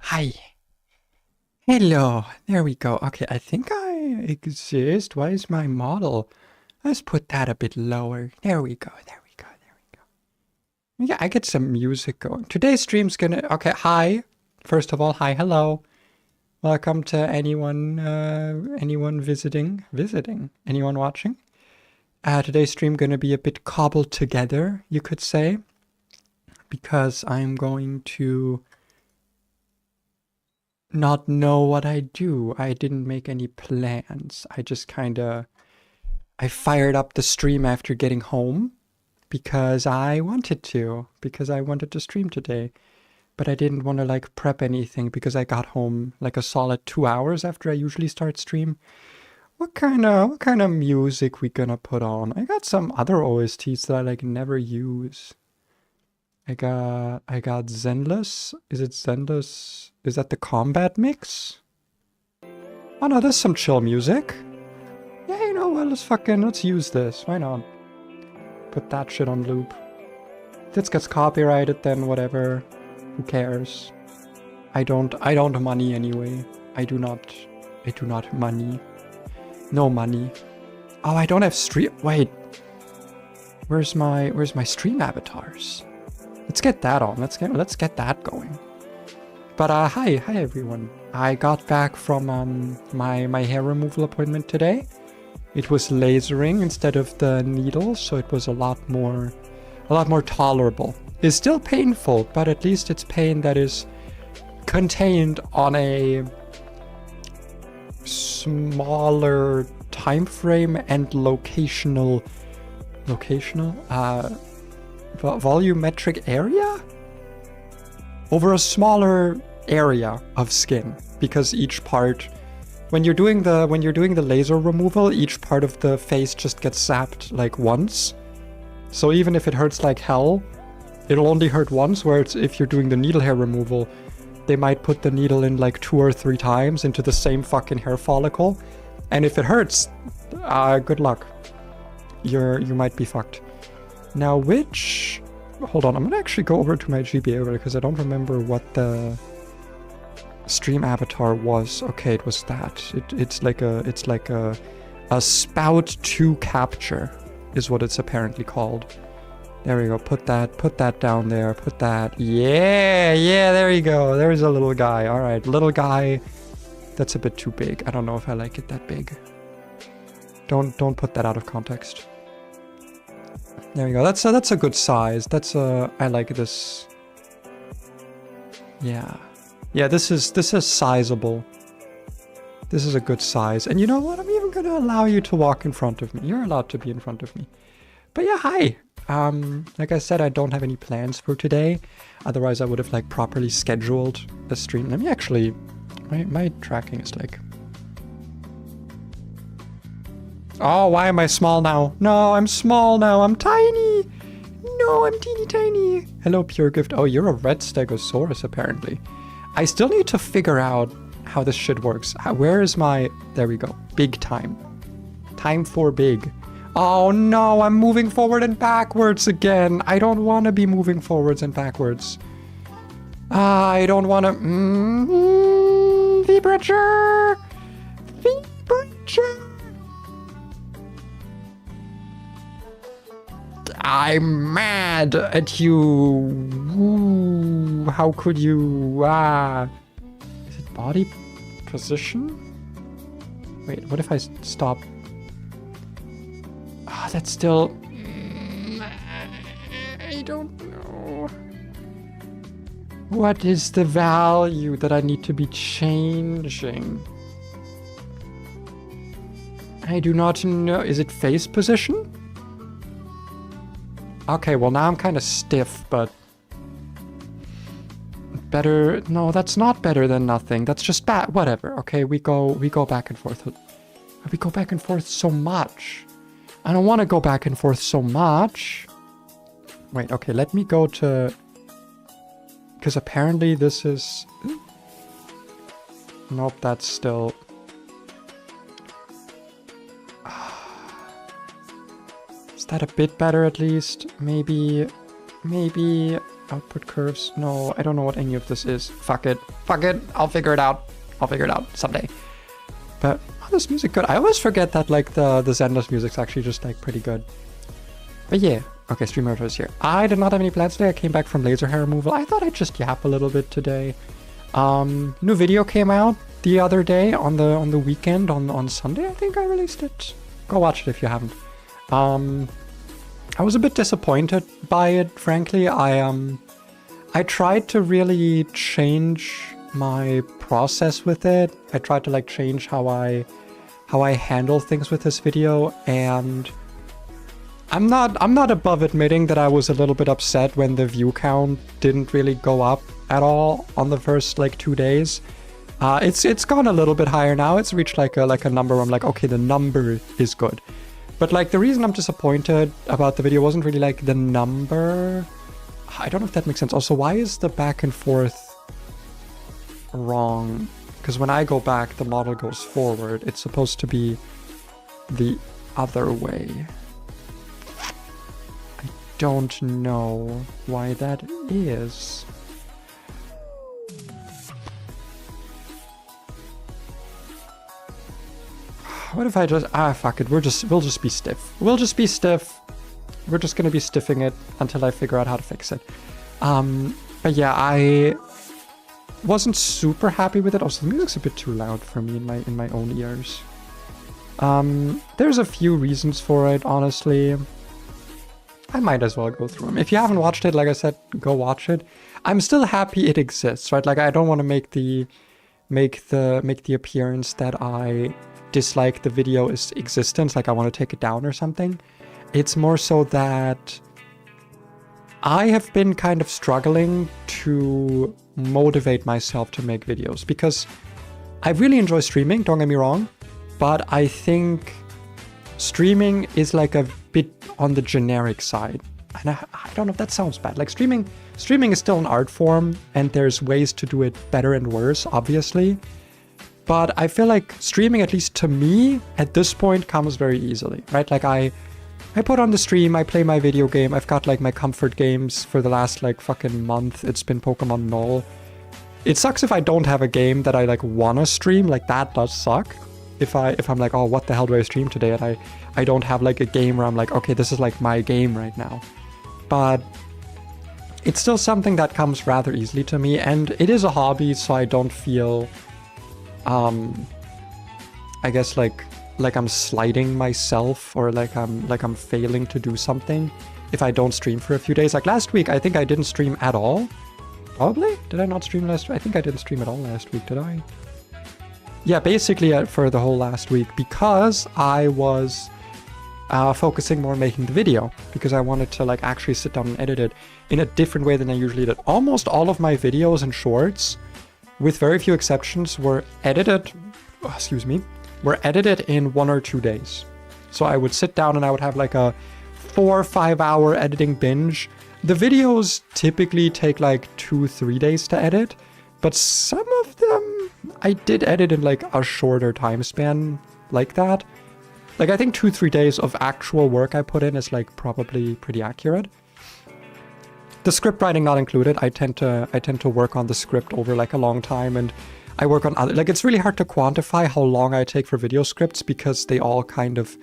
Hi. Hello. There we go. Okay, I think I exist. Why is my model? Let's put that a bit lower. There we go. There we go. There we go. Yeah, I get some music going. Today's stream's gonna. Okay, hi. First of all, hi, hello. Welcome to anyone visiting, anyone watching. Today's stream gonna be a bit cobbled together, you could say, because I'm going to not know what I do. I didn't make any plans. I just I fired up the stream after getting home because I wanted to stream today. But I didn't want to like prep anything because I got home like a solid 2 hours after I usually start stream. What kind of music we gonna put on? I got some other OSTs that I like never use. I got Zenless. Is it Zenless? Is that the combat mix? Oh no, there's some chill music. Yeah, you know what, let's use this. Why not? Put that shit on loop. If this gets copyrighted, then whatever. Who cares? I don't money anyway. I do not money. No money. Oh, I don't have stream. Wait. Where's my stream avatars? Let's get that on. Let's get that going. But hi everyone. I got back from my hair removal appointment today. It was lasering instead of the needle, so it was a lot more tolerable. It's still painful, but at least it's pain that is contained on a smaller time frame and volumetric area over a smaller area of skin, because each part, when you're doing the laser removal, each part of the face just gets zapped like once. So even if it hurts like hell, it'll only hurt once, whereas if you're doing the needle hair removal, they might put the needle in like 2 or 3 times into the same fucking hair follicle. And if it hurts, good luck. You might be fucked. Now hold on, I'm gonna actually go over to my GBA because I don't remember what the stream avatar was. Okay, it was that. It's like a spout to capture is what it's apparently called. There we go. Put that down there. Put that. Yeah, there you go. There's a little guy. All right, little guy. That's a bit too big. I don't know if I like it that big. Don't put that out of context. There we go. That's a good size. I like this. Yeah. Yeah, this is sizable. This is a good size. And you know what? I'm even going to allow you to walk in front of me. You're allowed to be in front of me. But yeah, hi. Like I said, I don't have any plans for today. Otherwise, I would have like properly scheduled a stream. Let me actually, my tracking is like, oh, why am I small now? No, I'm small now. I'm tiny. No, I'm teeny tiny. Hello, Pure Gift. Oh, you're a red stegosaurus, apparently. I still need to figure out how this shit works. Where is my, there we go. Big time. Time for big. Oh no, I'm moving forward and backwards again. I don't want to be moving forwards and backwards. I don't want to... Vibrature! Vibrature! I'm mad at you. Ooh, how could you... Is it body position? Wait, what if I stop... Ah, that's still... I don't know. What is the value that I need to be changing? I do not know. Is it face position? Okay, well now I'm kind of stiff, but... Better... No, that's not better than nothing. That's just bad. Whatever. Okay, we go back and forth. We go back and forth so much. I don't want to go back and forth so much. Wait, okay, let me go to... Because apparently this is... Nope, that's still... Is that a bit better at least? Maybe Output curves. No, I don't know what any of this is. Fuck it. Fuck it. I'll figure it out. I'll figure it out someday. But oh, this music good. I always forget that like the Zenless music's actually just like pretty good. But yeah. Okay, streamer is here. I did not have any plans today. I came back from laser hair removal. I thought I'd just yap a little bit today. New video came out the other day on the weekend on Sunday. I think I released it. Go watch it if you haven't. I was a bit disappointed by it, frankly. I tried to really change my process with it. I tried to like change how I handle things with this video, and I'm not above admitting that I was a little bit upset when the view count didn't really go up at all on the first like 2 days. It's gone a little bit higher now. It's reached like a number where I'm like, okay, the number is good. But like the reason I'm disappointed about the video wasn't really like the number. I don't know if that makes sense. Also, why is the back and forth wrong? Because when I go back, the model goes forward. It's supposed to be the other way. I don't know why that is. What if I just... fuck it. We'll just be stiff. We'll just be stiff. We're just gonna be stiffing it until I figure out how to fix it. But yeah, I wasn't super happy with it. Also, the music's a bit too loud for me in my own ears. There's a few reasons for it, honestly. I might as well go through them. If you haven't watched it, like I said, go watch it. I'm still happy it exists, right? Like, I don't want to make the appearance that I dislike the video's existence, like I want to take it down or something. It's more so that I have been kind of struggling to motivate myself to make videos, because I really enjoy streaming, don't get me wrong, but I think streaming is like a bit on the generic side. And I don't know if that sounds bad. Like streaming is still an art form, and there's ways to do it better and worse, obviously. But I feel like streaming, at least to me, at this point, comes very easily, right? Like I put on the stream, I play my video game, I've got like my comfort games for the last like fucking month. It's been Pokemon Null. It sucks if I don't have a game that I like wanna stream, like that does suck. If I'm like, oh, what the hell do I stream today? And I don't have like a game where I'm like, okay, this is like my game right now. But it's still something that comes rather easily to me, and it is a hobby, so I don't feel I guess like I'm slighting myself, or like I'm failing to do something if I don't stream for a few days. Like last week, I think I didn't stream at all. Probably? Did I not stream last week? I think I didn't stream at all last week, did I? Yeah, basically for the whole last week, because I was focusing more on making the video, because I wanted to like actually sit down and edit it in a different way than I usually did. Almost all of my videos and shorts, with very few exceptions, were edited in 1 or 2 days. So I would sit down and I would have like a 4 or 5 hour editing binge. The videos typically take like 2-3 days to edit, but some of them I did edit in like a shorter time span like that. Like I think 2-3 days of actual work I put in is like probably pretty accurate. The script writing not included. I tend to work on the script over like a long time, and I work on other, like it's really hard to quantify how long I take for video scripts, because they all kind of,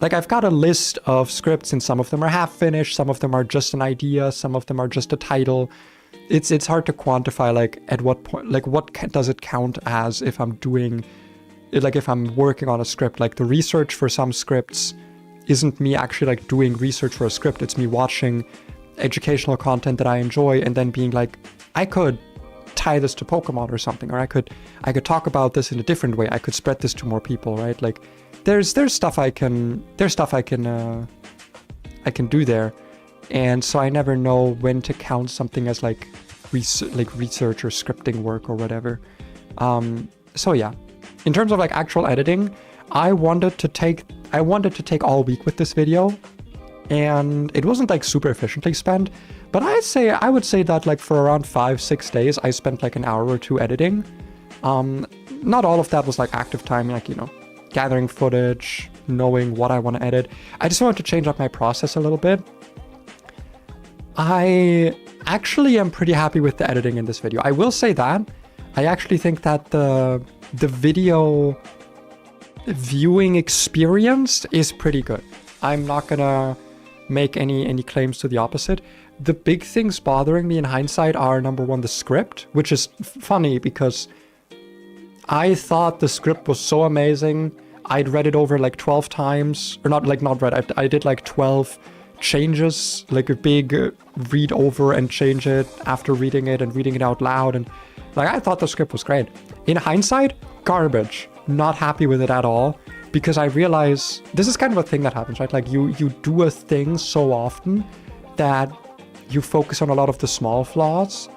like I've got a list of scripts, and some of them are half finished, some of them are just an idea, some of them are just a title. It's hard to quantify like at what point, like what does it count as if I'm doing, like if I'm working on a script. Like the research for some scripts isn't me actually like doing research for a script, it's me watching educational content that I enjoy and then being like, I could tie this to Pokemon or something, or I could talk about this in a different way. I could spread this to more people, right? Like there's stuff I can do there, and so I never know when to count something as like research or scripting work or whatever. So yeah, in terms of like actual editing, I wanted to take all week with this video. And it wasn't like super efficiently spent, but I would say that like for around 5-6 days, I spent like an hour or 2 editing. Not all of that was like active time, like, you know, gathering footage, knowing what I want to edit. I just wanted to change up my process a little bit. I actually am pretty happy with the editing in this video. I will say that. I actually think that the video viewing experience is pretty good. I'm not gonna make any claims to the opposite. The big things bothering me in hindsight are, number one, the script, which is funny because I thought the script was so amazing. I'd read it over like 12 times, or not read, I did like 12 changes, like a big read over and change it after reading it and reading it out loud. And like, I thought the script was great. In hindsight, garbage. Not happy with it at all, because I realize this is kind of a thing that happens, right? Like you do a thing so often that you focus on a lot of the small flaws,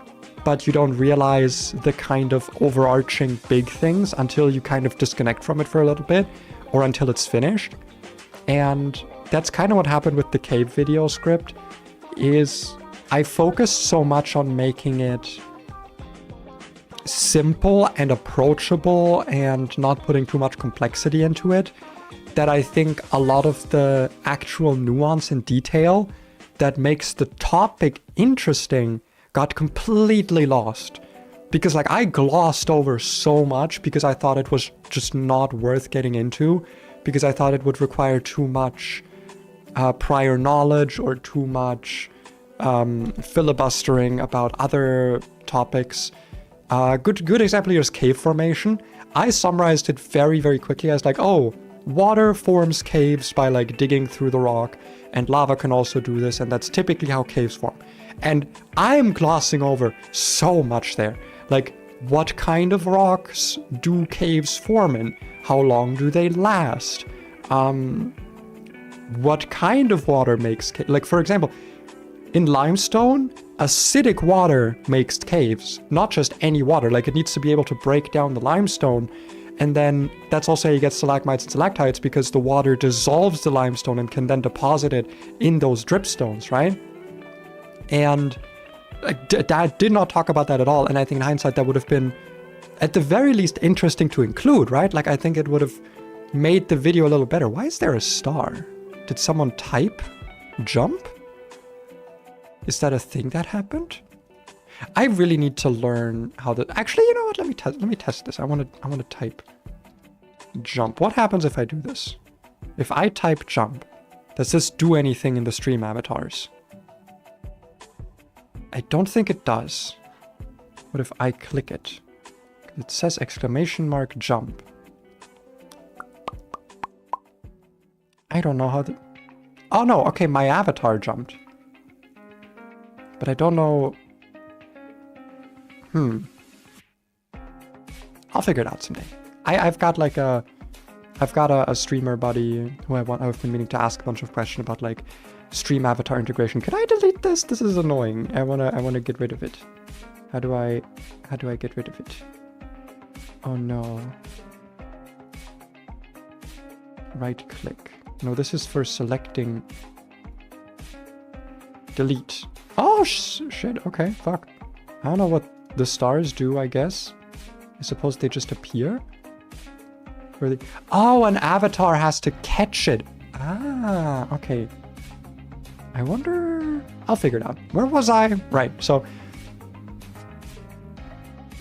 but you don't realize the kind of overarching big things until you kind of disconnect from it for a little bit, or until it's finished. And that's kind of what happened with the cave video script, is I focused so much on making it simple and approachable and not putting too much complexity into it, that I think a lot of the actual nuance and detail that makes the topic interesting got completely lost. Because like I glossed over so much because I thought it was just not worth getting into, because I thought it would require too much prior knowledge or too much filibustering about other topics. Good example here is cave formation. I summarized it very, very quickly as like, oh, water forms caves by like digging through the rock, and lava can also do this, and that's typically how caves form. And I'm glossing over so much there. Like, what kind of rocks do caves form in? How long do they last? What kind of water makes caves? Like, for example, in limestone, acidic water makes caves, not just any water. Like, it needs to be able to break down the limestone. And then that's also how you get stalagmites and stalactites, because the water dissolves the limestone and can then deposit it in those dripstones, right? And Dad did not talk about that at all. And I think in hindsight, that would have been, at the very least, interesting to include, right? Like, I think it would have made the video a little better. Why is there a star? Did someone type jump? Is that a thing that happened? I really need to learn how to... Actually, you know what? Let me test this. I want to type jump. What happens if I do this? If I type jump, does this do anything in the stream avatars? I don't think it does. What if I click it? It says exclamation mark jump. I don't know how to... Oh no, okay, my avatar jumped. But I don't know... I'll figure it out someday. I've got like a... I've got a streamer buddy who I've been meaning to ask a bunch of questions about, like, stream avatar integration. Can I delete this? This is annoying. I wanna get rid of it. How do I get rid of it? Oh no. Right click. No, this is for selecting. Delete. Oh shit. Okay, fuck. I don't know what the stars do, I guess. I suppose they just appear. Oh, an avatar has to catch it. Ah, okay. I wonder... I'll figure it out. Where was I? Right, so...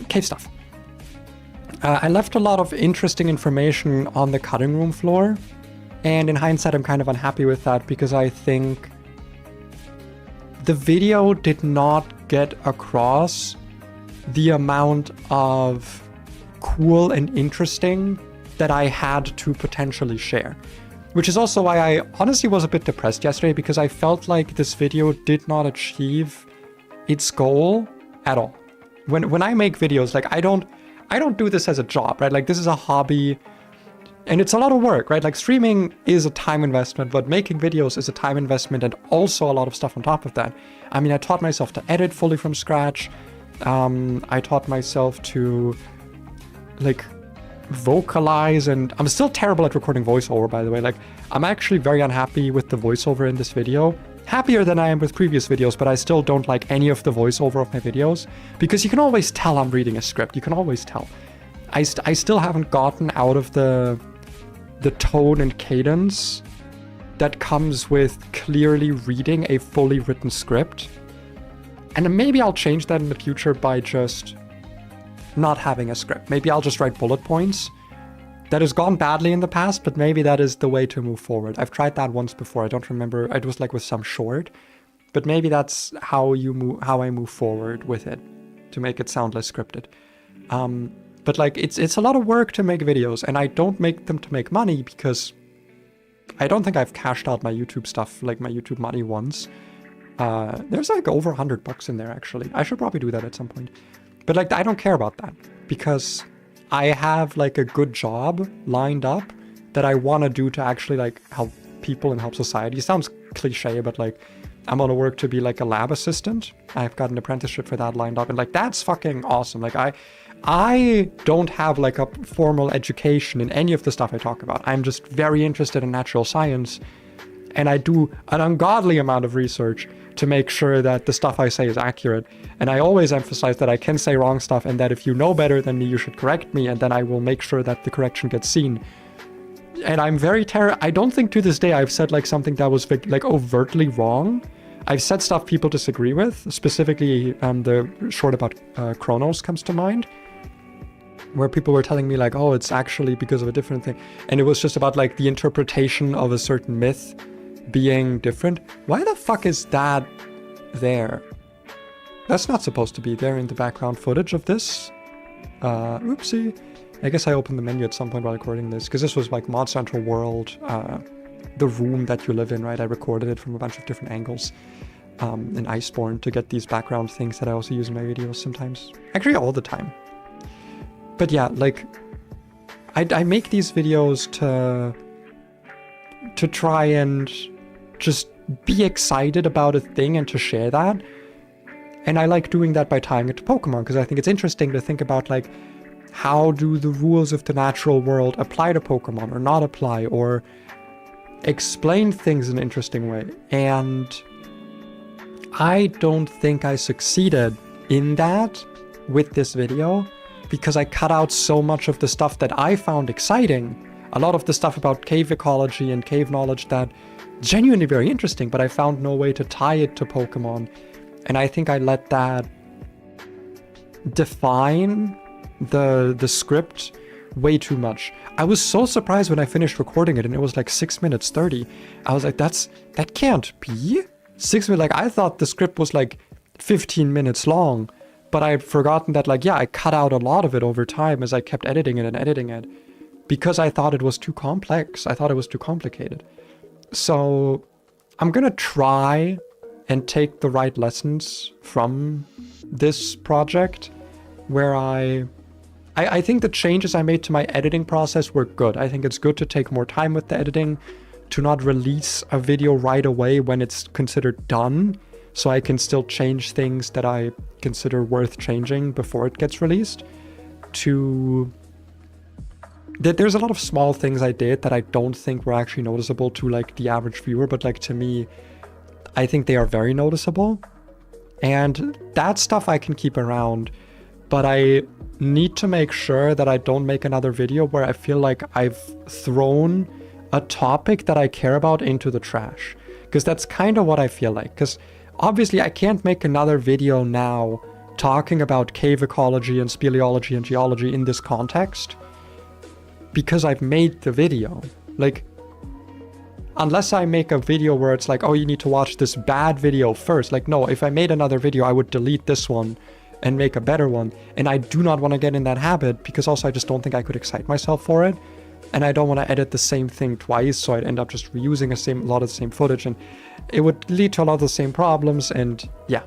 Cave stuff. I left a lot of interesting information on the cutting room floor. And in hindsight, I'm kind of unhappy with that because I think the video did not get across the amount of cool and interesting that I had to potentially share. Which is also why I honestly was a bit depressed yesterday, because I felt like this video did not achieve its goal at all. When I make videos, like I don't do this as a job, right? Like this is a hobby and it's a lot of work, right? Like streaming is a time investment, but making videos is a time investment and also a lot of stuff on top of that. I mean, I taught myself to edit fully from scratch. I taught myself to like vocalize, and I'm still terrible at recording voiceover, by the way. Like I'm actually very unhappy with the voiceover in this video. Happier than I am with previous videos, but I still don't like any of the voiceover of my videos because you can always tell I'm reading a script. You can always tell. I still haven't gotten out of the tone and cadence that comes with clearly reading a fully written script. And maybe I'll change that in the future by just not having a script. Maybe I'll just write bullet points. That has gone badly in the past, but maybe that is the way to move forward. I've tried that once before. I don't remember. It was like with some short, but maybe that's how I move forward with it, to make it sound less scripted. But like it's a lot of work to make videos, and I don't make them to make money because I don't think I've cashed out my YouTube stuff, like my YouTube money once. There's like over $100 in there actually. I should probably do that at some point. But like I don't care about that because I have like a good job lined up that I want to do to actually like help people and help society. It sounds cliche, but like I'm gonna work to be like a lab assistant. I've got an apprenticeship for that lined up, and like that's fucking awesome. Like I don't have like a formal education in any of the stuff I talk about. I'm just very interested in natural science, and I do an ungodly amount of research to make sure that the stuff I say is accurate. And I always emphasize that I can say wrong stuff, and that if you know better than me, you should correct me, and then I will make sure that the correction gets seen. And I'm very I don't think to this day I've said like something that was like overtly wrong. I've said stuff people disagree with. Specifically, the short about Chronos comes to mind, where people were telling me like, oh, it's actually because of a different thing. And it was just about like the interpretation of a certain myth being different. Why the fuck is that there? That's not supposed to be there in the background footage of this. Oopsie. I guess I opened the menu at some point while recording this, because this was like Mod Central World, the room that you live in, right? I recorded it from a bunch of different angles in Iceborne to get these background things that I also use in my videos sometimes. Actually, all the time. But yeah, like, I make these videos to try and just be excited about a thing and to share that. And I like doing that by tying it to Pokemon, because I think it's interesting to think about like, how do the rules of the natural world apply to Pokemon or not apply, or explain things in an interesting way. And I don't think I succeeded in that with this video, because I cut out so much of the stuff that I found exciting. A lot of the stuff about cave ecology and cave knowledge that genuinely very interesting, but I found no way to tie it to Pokemon. And I think I let that define the script way too much. I was so surprised when I finished recording it and it was like 6 minutes 30. I was like, that can't be 6 minutes. Like I thought the script was like 15 minutes long, but I had forgotten that like, yeah, I cut out a lot of it over time as I kept editing it and editing it, because I thought it was too complex. I thought it was too complicated. So I'm gonna try and take the right lessons from this project, where I think the changes I made to my editing process were good. I think it's good to take more time with the editing, to not release a video right away when it's considered done, so I can still change things that I consider worth changing before it gets released. There's a lot of small things I did that I don't think were actually noticeable to like the average viewer, but like to me, I think they are very noticeable. And that stuff I can keep around, but I need to make sure that I don't make another video where I feel like I've thrown a topic that I care about into the trash. Because that's kind of what I feel like. Because obviously I can't make another video now talking about cave ecology and speleology and geology in this context, because I've made the video. Like, unless I make a video where it's like, oh, you need to watch this bad video first. Like, no, if I made another video, I would delete this one and make a better one. And I do not want to get in that habit, because also I just don't think I could excite myself for it. And I don't want to edit the same thing twice, so I'd end up just reusing a lot of the same footage, and it would lead to a lot of the same problems, and yeah.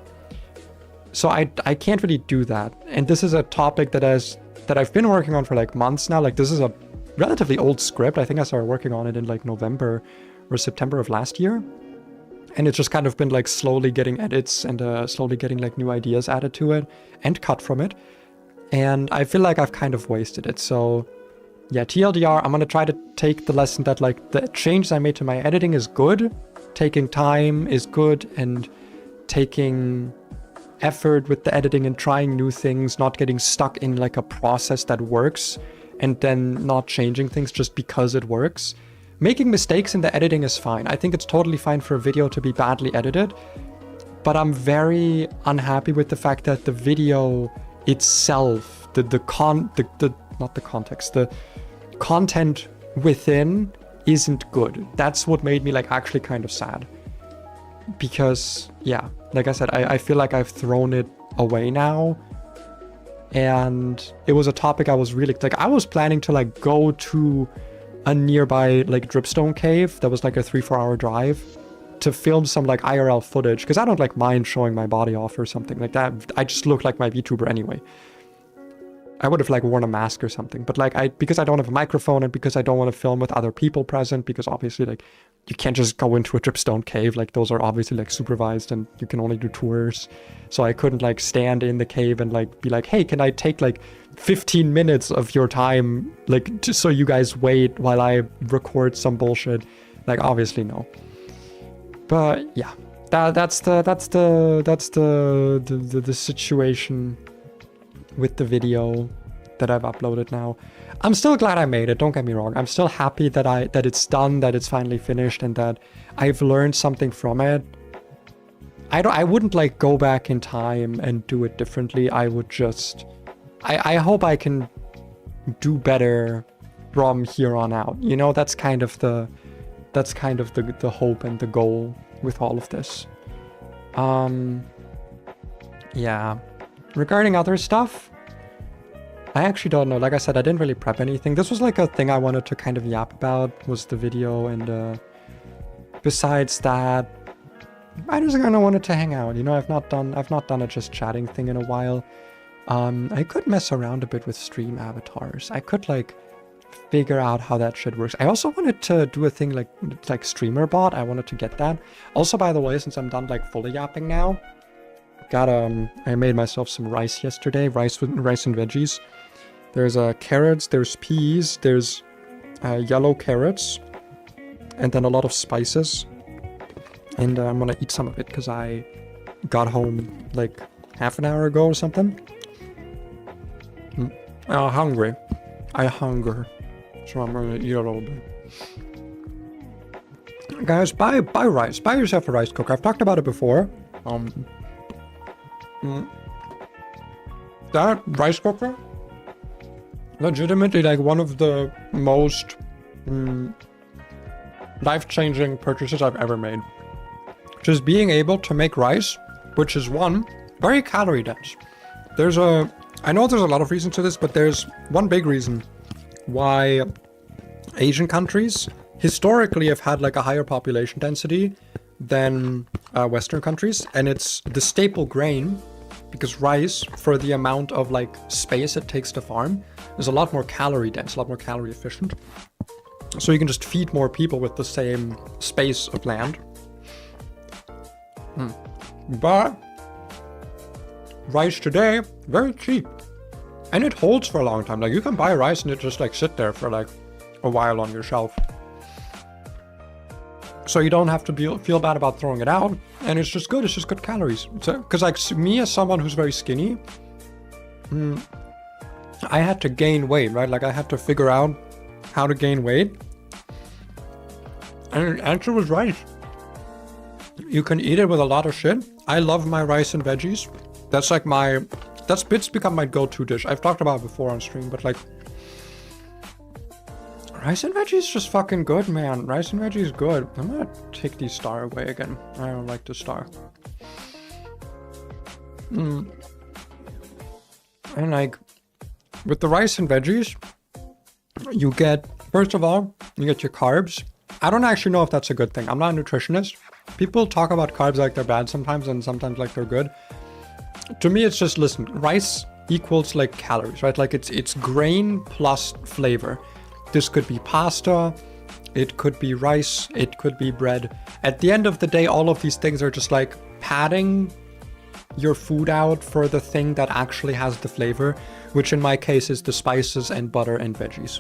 So I can't really do that. And this is a topic that I've been working on for like months now. Like, this is a relatively old script. I think I started working on it in like November or September of last year. And it's just kind of been like slowly getting edits and slowly getting like new ideas added to it and cut from it. And I feel like I've kind of wasted it. So yeah, TLDR, I'm going to try to take the lesson that like the changes I made to my editing is good. Taking time is good, and taking effort with the editing and trying new things, not getting stuck in like a process that works and then not changing things just because it works. Making mistakes in the editing is fine. I think it's totally fine for a video to be badly edited, but I'm very unhappy with the fact that the video itself, the content within isn't good. That's what made me like actually kind of sad. Because yeah, like I said, I feel like I've thrown it away now. And it was a topic I was really, like, I was planning to like go to a nearby like dripstone cave that was like a 3-4 hour drive to film some like IRL footage, because I don't like mind showing my body off or something like that. I just look like my VTuber anyway. I would have like worn a mask or something, but like because I don't have a microphone and because I don't want to film with other people present, because obviously like you can't just go into a dripstone cave, like those are obviously like supervised and you can only do tours. So I couldn't like stand in the cave and like be like, hey, can I take like 15 minutes of your time, like just so you guys wait while I record some bullshit? Like obviously no. But yeah, that's the situation with the video that I've uploaded now. I'm still glad I made it, don't get me wrong. I'm still happy that it's done, that it's finally finished, and that I've learned something from it. I wouldn't like go back in time and do it differently. I would just I hope I can do better from here on out. You know, that's kind of the hope and the goal with all of this. Yeah. Regarding other stuff, I actually don't know. Like I said, I didn't really prep anything. This was like a thing I wanted to kind of yap about, was the video, and besides that, I just kind of wanted to hang out. You know, I've not done a just chatting thing in a while. I could mess around a bit with stream avatars. I could like figure out how that shit works. I also wanted to do a thing like streamer bot. I wanted to get that. Also, by the way, since I'm done like fully yapping now, I made myself some rice yesterday. Rice and veggies. There's carrots, there's peas, there's yellow carrots, and then a lot of spices. And I'm gonna eat some of it because I got home like half an hour ago or something. I'm hungry. I hunger. So I'm gonna eat a little bit. Guys, buy rice. Buy yourself a rice cooker. I've talked about it before. That rice cooker, legitimately like one of the most life-changing purchases I've ever made. Just being able to make rice, which is one, very calorie dense. I know there's a lot of reasons to this, but there's one big reason why Asian countries historically have had like a higher population density than Western countries, and it's the staple grain, because rice, for the amount of like space it takes to farm, is a lot more calorie dense, a lot more calorie efficient. So you can just feed more people with the same space of land. But rice today, very cheap. And it holds for a long time. Like you can buy rice and it just like sit there for like a while on your shelf. So you don't have to feel bad about throwing it out. And it's just good. It's just good calories. Because like me as someone who's very skinny, I had to gain weight, right? Like I had to figure out how to gain weight. And the answer was rice. You can eat it with a lot of shit. I love my rice and veggies. That's like it's become my go-to dish. I've talked about it before on stream, but like rice and veggies is just fucking good, man. Rice and veggies is good. I'm gonna take the star away again. I don't like the star. And like with the rice and veggies, you get, first of all, you get your carbs. I don't actually know if that's a good thing. I'm not a nutritionist. People talk about carbs like they're bad sometimes and sometimes like they're good. To me, it's just, listen, rice equals like calories, right? Like it's grain plus flavor. This could be pasta, it could be rice, it could be bread. At the end of the day, all of these things are just like padding your food out for the thing that actually has the flavor, which in my case is the spices and butter and veggies.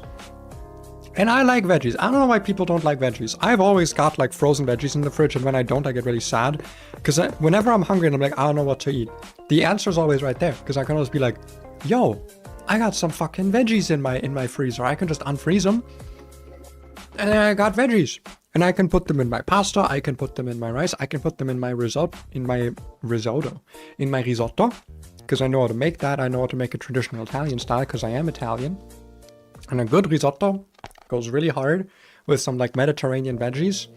And I like veggies. I don't know why people don't like veggies. I've always got like frozen veggies in the fridge, and when I don't, I get really sad. Because whenever I'm hungry and I'm like, I don't know what to eat, the answer is always right there. Because I can always be like, yo, I got some fucking veggies in my freezer. I can just unfreeze them. And then I got veggies. And I can put them in my pasta, I can put them in my rice, I can put them in my risotto, because I know how to make that. I know how to make a traditional Italian style because I am Italian. And a good risotto goes really hard with some like Mediterranean veggies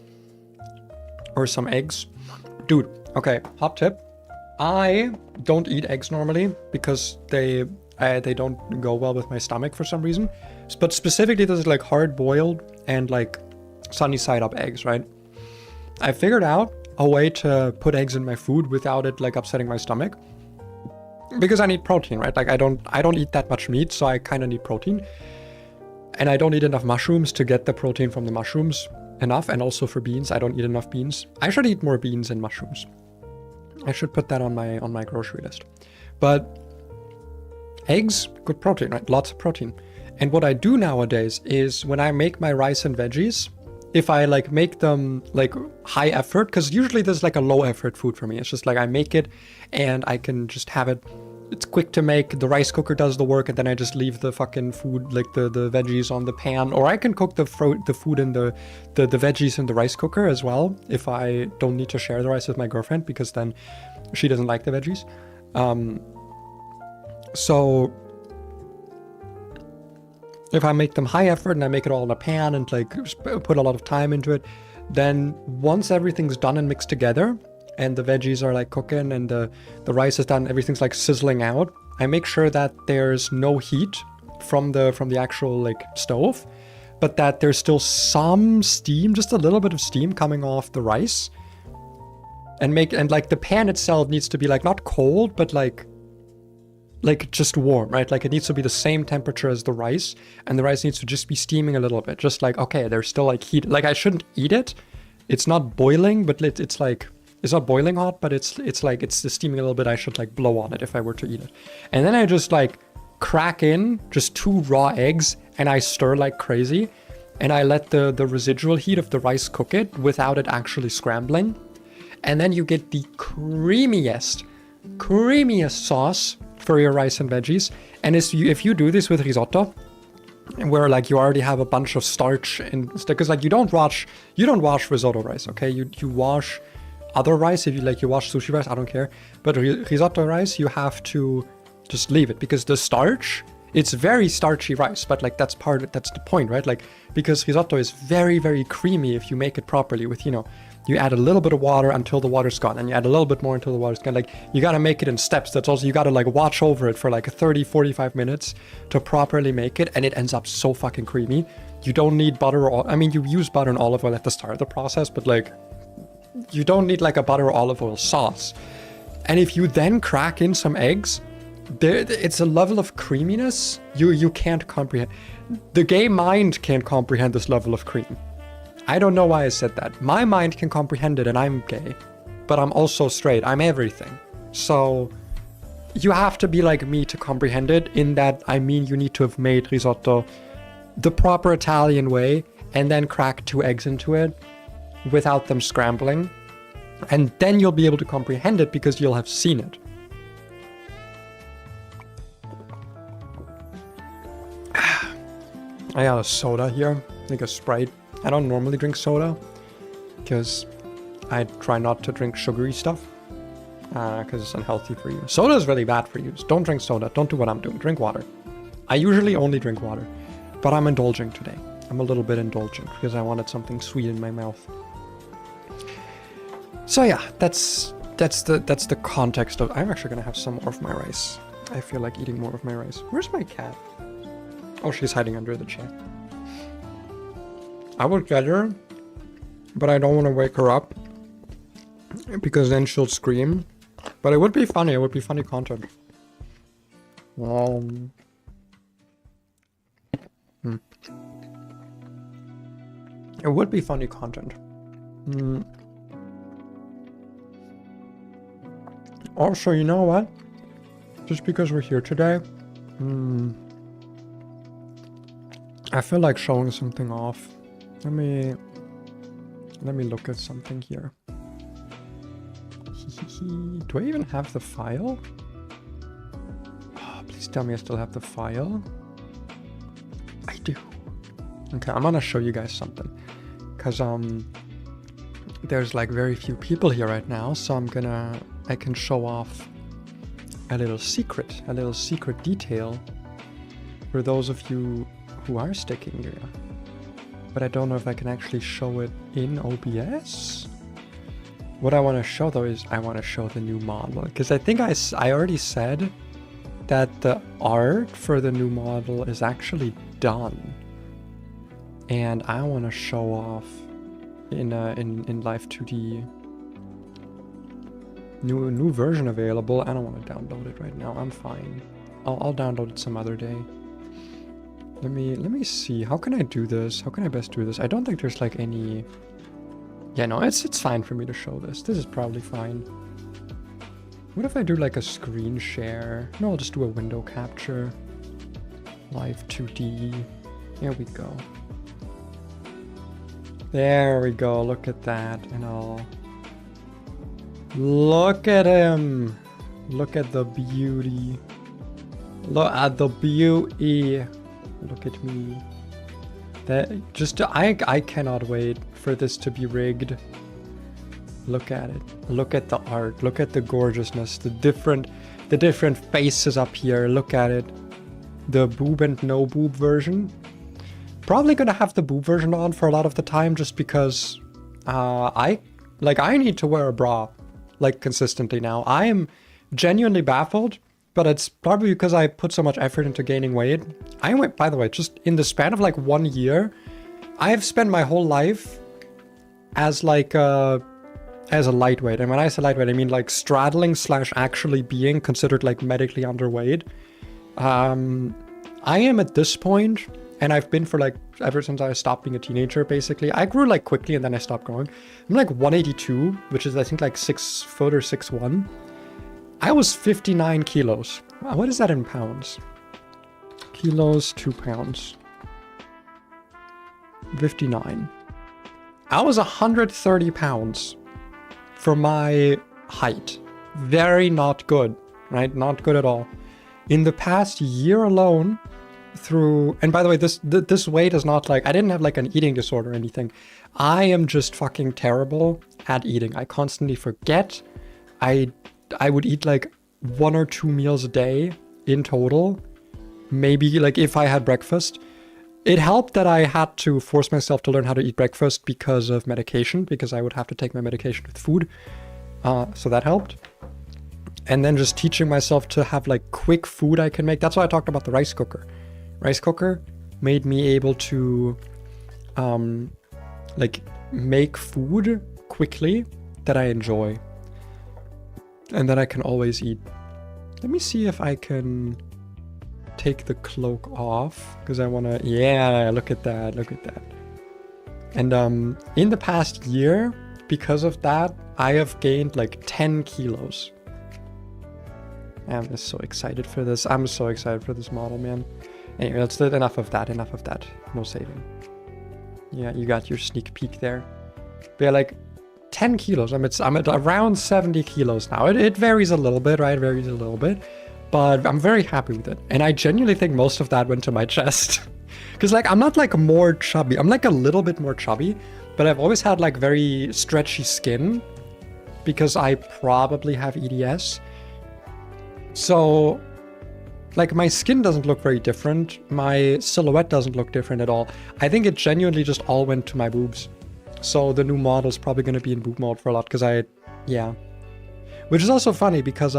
or some eggs. Dude, okay, hot tip. I don't eat eggs normally because they don't go well with my stomach for some reason. But specifically, this is like hard boiled and like sunny side up eggs, right? I figured out a way to put eggs in my food without it like upsetting my stomach. Because I need protein, right? Like I don't eat that much meat, so I kind of need protein. And I don't eat enough mushrooms to get the protein from the mushrooms enough. And also for beans, I don't eat enough beans. I should eat more beans and mushrooms. I should put that on my grocery list. But eggs, good protein, right? Lots of protein. And what I do nowadays is when I make my rice and veggies, if I like make them like high effort, because usually there's like a low effort food for me. It's just like I make it and I can just have it. It's quick to make. The rice cooker does the work and then I just leave the fucking food, like the veggies on the pan. Or I can cook the food and the veggies in the rice cooker as well if I don't need to share the rice with my girlfriend because then she doesn't like the veggies. So if I make them high effort and I make it all in a pan and like put a lot of time into it, then once everything's done and mixed together and the veggies are like cooking and the rice is done, everything's like sizzling out, I make sure that there's no heat from the actual like stove, but that there's still some steam, just a little bit of steam coming off the rice. And like the pan itself needs to be like not cold, but like just warm, right? Like it needs to be the same temperature as the rice, and the rice needs to just be steaming a little bit. Just like, okay, there's still like heat. Like I shouldn't eat it. It's not boiling, but it's like, it's not boiling hot, but it's like, it's steaming a little bit. I should like blow on it if I were to eat it. And then I just like crack in just 2 raw eggs and I stir like crazy. And I let the residual heat of the rice cook it without it actually scrambling. And then you get the creamiest sauce for your rice and veggies. And if you do this with risotto, where like you already have a bunch of starch and because like you don't wash risotto rice, okay? You wash other rice. If you wash sushi rice, I don't care. But risotto rice, you have to just leave it because the starch, it's very starchy rice, but like that's the point, right? Like because risotto is very, very creamy if you make it properly with, you add a little bit of water until the water's gone, and you add a little bit more until the water's gone. Like you got to make it in steps. That's also, you got to like watch over it for like 30-45 minutes to properly make it, and it ends up so fucking creamy. You don't need butter or, I mean, you use butter and olive oil at the start of the process, but like you don't need like a butter or olive oil sauce. And if you then crack in some eggs, it's a level of creaminess you can't comprehend. The gay mind can't comprehend this level of cream. I don't know why I said that. My mind can comprehend it and I'm gay, but I'm also straight. I'm everything. So you have to be like me to comprehend it, in that, I mean, you need to have made risotto the proper Italian way and then crack 2 eggs into it without them scrambling. And then you'll be able to comprehend it because you'll have seen it. I got a soda here, like a Sprite. I don't normally drink soda because I try not to drink sugary stuff because it's unhealthy for you. Soda is really bad for you. So don't drink soda. Don't do what I'm doing. Drink water. I usually only drink water, but I'm indulging today. I'm a little bit indulgent because I wanted something sweet in my mouth. So yeah, that's the context of. I'm actually gonna have some more of my rice. I feel like eating more of my rice. Where's my cat? Oh, she's hiding under the chair. I would get her, but I don't want to wake her up because then she'll scream. But it would be funny. It would be funny content. It would be funny content. Also, you know what? Just because we're here today, I feel like showing something off. Let me look at something here. Do I even have the file? Oh, please tell me I still have the file. I do. Okay, I'm gonna show you guys something. because there's like very few people here right now, so I can show off a little secret detail for those of you who are sticking here. But I don't know if I can actually show it in OBS. What I want to show though is I want to show the new model, because I think I already said that the art for the new model is actually done, and I want to show off in Live 2D. New version available. I don't want to download it right now. I'm fine. I'll download it some other day. Let me see. How can I do this? How can I best do this? I don't think there's like any. Yeah, no, it's fine for me to show this. This is probably fine. What if I do like a screen share? No, I'll just do a window capture. Live 2D. Here we go. There we go. Look at that. And I'll... Look at him. Look at the beauty. Look at the beauty. Look at me. That just... I cannot wait for this to be rigged. Look at it. Look at the art. Look at the gorgeousness. The different faces up here. Look at it. The boob and no boob version. Probably gonna have the boob version on for a lot of the time, just because I need to wear a bra like consistently now. I am genuinely baffled, but it's probably because I put so much effort into gaining weight. I went, by the way, just in the span of like 1 year, I have spent my whole life as like as a lightweight. And when I say lightweight, I mean like straddling / actually being considered like medically underweight. I am at this point, and I've been for like ever since I stopped being a teenager, basically. I grew like quickly and then I stopped growing. I'm like 182, which is I think like 6 foot or 6'1". I was 59 kilos. What is that in pounds? Kilos, 2 pounds. 59. I was 130 pounds for my height. Very not good, right? Not good at all. In the past year alone, and by the way, this weight is not like, I didn't have like an eating disorder or anything. I am just fucking terrible at eating. I constantly forget. I would eat like 1 or 2 meals a day in total. Maybe like if I had breakfast. It helped that I had to force myself to learn how to eat breakfast because of medication, because I would have to take my medication with food. So that helped. And then just teaching myself to have like quick food I can make. That's why I talked about the rice cooker. Rice cooker made me able to like make food quickly that I enjoy and that I can always eat. Let me see if I can take the cloak off, because I want to... Yeah, look at that. Look at that. And in the past year, because of that, I have gained like 10 kilos. I'm just so excited for this. I'm so excited for this model, man. Anyway, that's enough of that. Enough of that. No saving. Yeah, you got your sneak peek there. But yeah, like 10 kilos. I'm at around 70 kilos now. It varies a little bit, right? It varies a little bit. But I'm very happy with it. And I genuinely think most of that went to my chest. Because like, I'm not like more chubby. I'm like a little bit more chubby. But I've always had like very stretchy skin. Because I probably have EDS. So, like, my skin doesn't look very different. My silhouette doesn't look different at all. I think it genuinely just all went to my boobs. So the new model's probably going to be in boob mode for a lot, because yeah. Which is also funny, because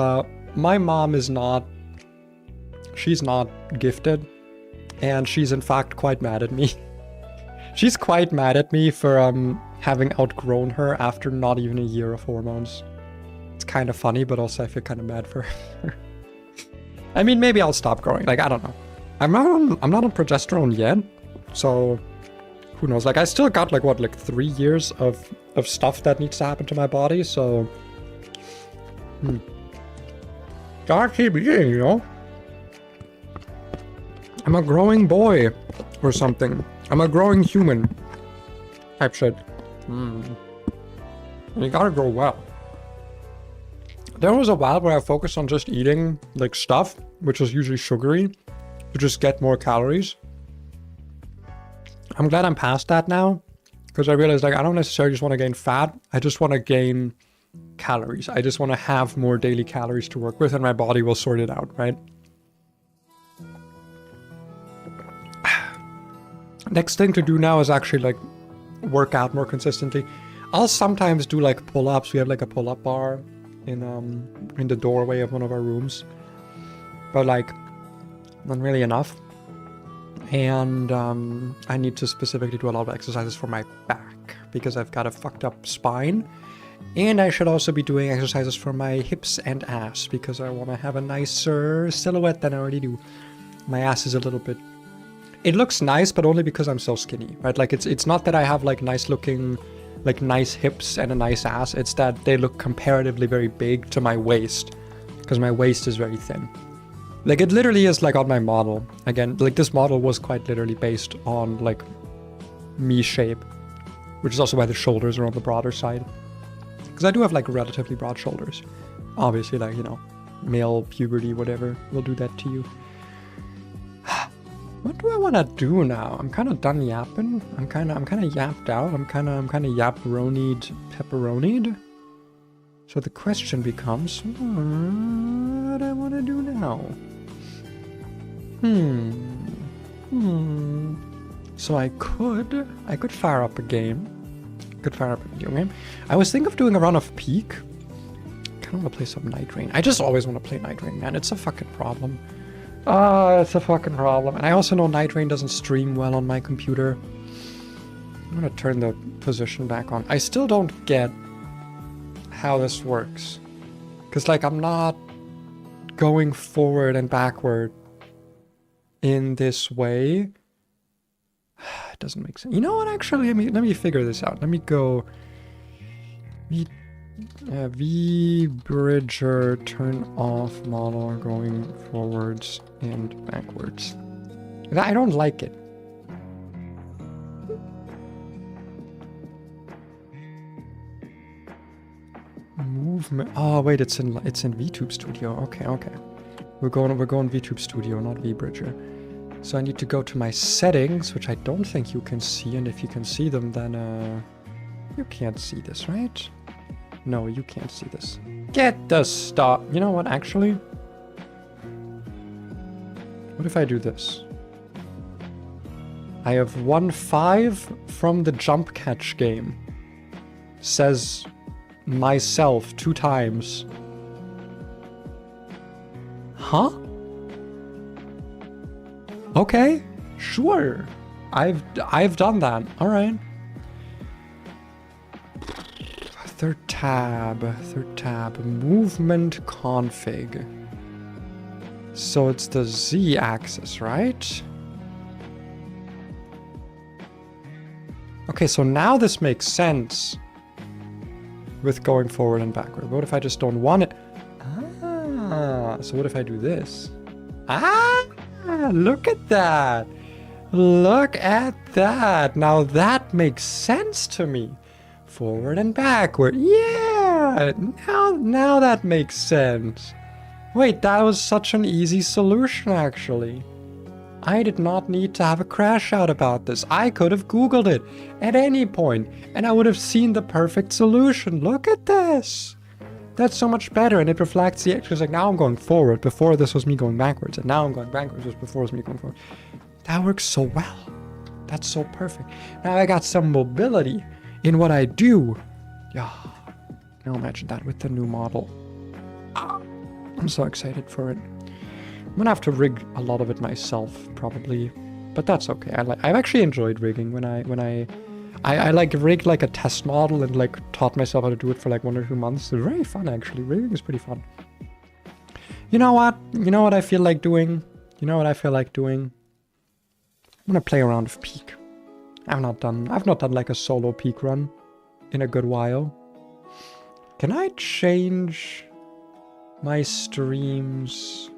my mom is not... She's not gifted. And she's in fact quite mad at me. She's quite mad at me for having outgrown her after not even a year of hormones. It's kind of funny, but also I feel kind of mad for her. I mean, maybe I'll stop growing. Like, I don't know. I'm not on progesterone yet, so who knows? Like, I still got like what, like 3 years of stuff that needs to happen to my body. So, gotta keep eating, you know. I'm a growing boy, or something. I'm a growing human. Type shit. And you gotta grow well. There was a while where I focused on just eating like stuff, which was usually sugary, to just get more calories. I'm glad I'm past that now, Because I realized, like, I don't necessarily just want to gain fat. I just want to gain calories. I just want to have more daily calories to work with, and my body will sort it out, right? Next thing to do now is actually, like, work out more consistently. I'll sometimes do, like, pull-ups. We have, like, a pull-up bar in the doorway of one of our rooms. But, like, not really enough. And I need to specifically do a lot of exercises for my back because I've got a fucked up spine. And I should also be doing exercises for my hips and ass because I want to have a nicer silhouette than I already do. My ass is a little bit... It looks nice, but only because I'm so skinny, right? Like, it's not that I have, like, nice looking, like, nice hips and a nice ass. It's that they look comparatively very big to my waist because my waist is very thin. Like, it literally is, like, on my model. Again, like, this model was quite literally based on, like, me shape, which is also why the shoulders are on the broader side. Because I do have, like, relatively broad shoulders. Obviously, like, you know, male puberty, whatever, will do that to you. What do I want to do now? I'm kind of done yapping. I'm kind of yapped out. I'm kind of yapperonied, pepperonied. So the question becomes, what do I want to do now? So I could fire up a game. Could fire up a video game. I was thinking of doing a run of Peak. I kind of want to play some Night-Reign. I just always want to play Night-Reign, man. It's a fucking problem. It's a fucking problem. And I also know Night-Reign doesn't stream well on my computer. I'm gonna turn the position back on. I still don't get how this works. Because, like, I'm not going forward and backward in this way. It doesn't make sense. You know what, actually? Let me figure this out. Let me go... V-Bridger, turn off model, going forwards and backwards. I don't like it. Movement. Oh wait, it's in VTube Studio. Okay. We're going VTube Studio, not V-Bridger. So I need to go to my settings, which I don't think you can see, and if you can see them, then you can't see this, right? No, you can't see this. Get the stop. You know what, actually? What if I do this? I have won 5 from the jump catch game. Says myself 2 times. Huh? Okay, sure. I've done that. All right. Third tab, movement config. So it's the Z axis, right? Okay, so now this makes sense with going forward and backward. What if I just don't want it? So what if I do this? Look at that. Look at that. Now that makes sense to me. Forward and backward. Yeah! Now that makes sense. Wait, that was such an easy solution, actually. I did not need to have a crash out about this. I could have Googled it at any point, and I would have seen the perfect solution. Look at this. That's so much better, and it reflects the actual. Like, now I'm going forward. Before, this was me going backwards, and now I'm going backwards. Before, it was me going forward. That works so well. That's so perfect. Now I got some mobility in what I do. Yeah. Now imagine that with the new model. I'm so excited for it. I'm gonna have to rig a lot of it myself, probably, but that's okay. I've actually enjoyed rigging when I like rigged like a test model and like taught myself how to do it for like 1 or 2 months. It's very fun, actually. Rigging is pretty fun. You know what? You know what I feel like doing? You know what I feel like doing? I'm gonna play around with Peak. I've not done like a solo Peak run in a good while. Can I change my streams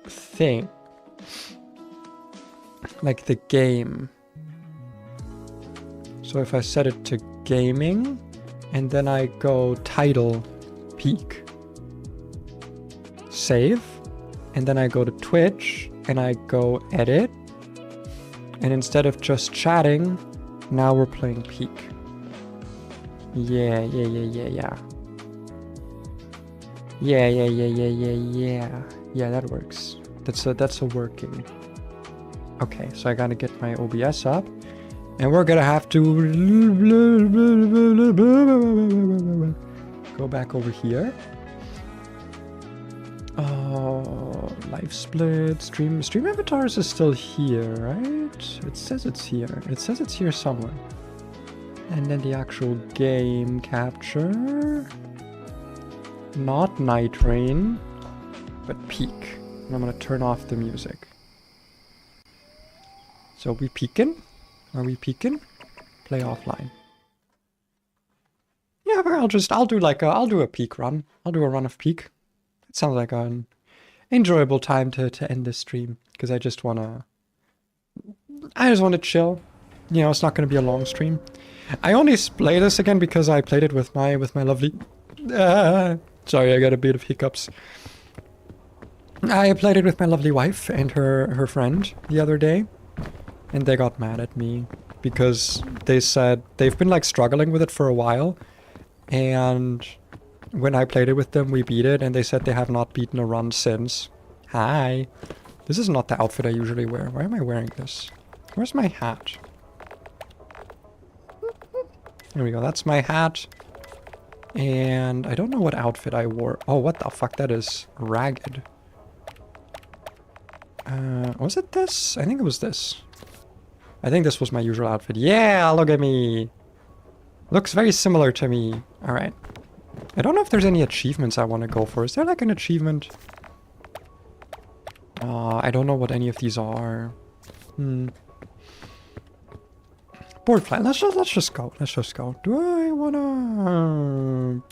thing? Like the game. So if I set it to gaming and then I go title Peak, save, and then I go to Twitch and I go edit, And instead of just chatting, now we're playing Peak. Yeah. Yeah, that works. That's a working. Okay, so I gotta get my OBS up. And we're gonna have to go back over here. Oh, live split, stream avatars is still here, right? It says it's here. It says it's here somewhere. And then the actual game capture. Not nightreign, but Peak. And I'm gonna turn off the music. So we peeking? Are we peeking? Play offline. Yeah, but I'll do a Peak run. I'll do a run of Peak. It sounds like an enjoyable time to end this stream, because I just wanna chill. You know, it's not gonna be a long stream. I only play this again because I played it with my lovely. Sorry, I got a bit of hiccups. I played it with my lovely wife and her friend the other day, and they got mad at me because they said they've been like struggling with it for a while, and when I played it with them, we beat it, and they said they have not beaten a run since. Hi. This is not the outfit I usually wear. Why am I wearing this? Where's my hat? There we go. That's my hat. And I don't know what outfit I wore. Oh, what the fuck? That is ragged. Was it this? I think it was this. I think this was my usual outfit. Yeah, look at me. Looks very similar to me. All right. I don't know if there's any achievements I want to go for. Is there like an achievement? I don't know what any of these are. Board flight. Let's just go. Let's just go. Do I wanna?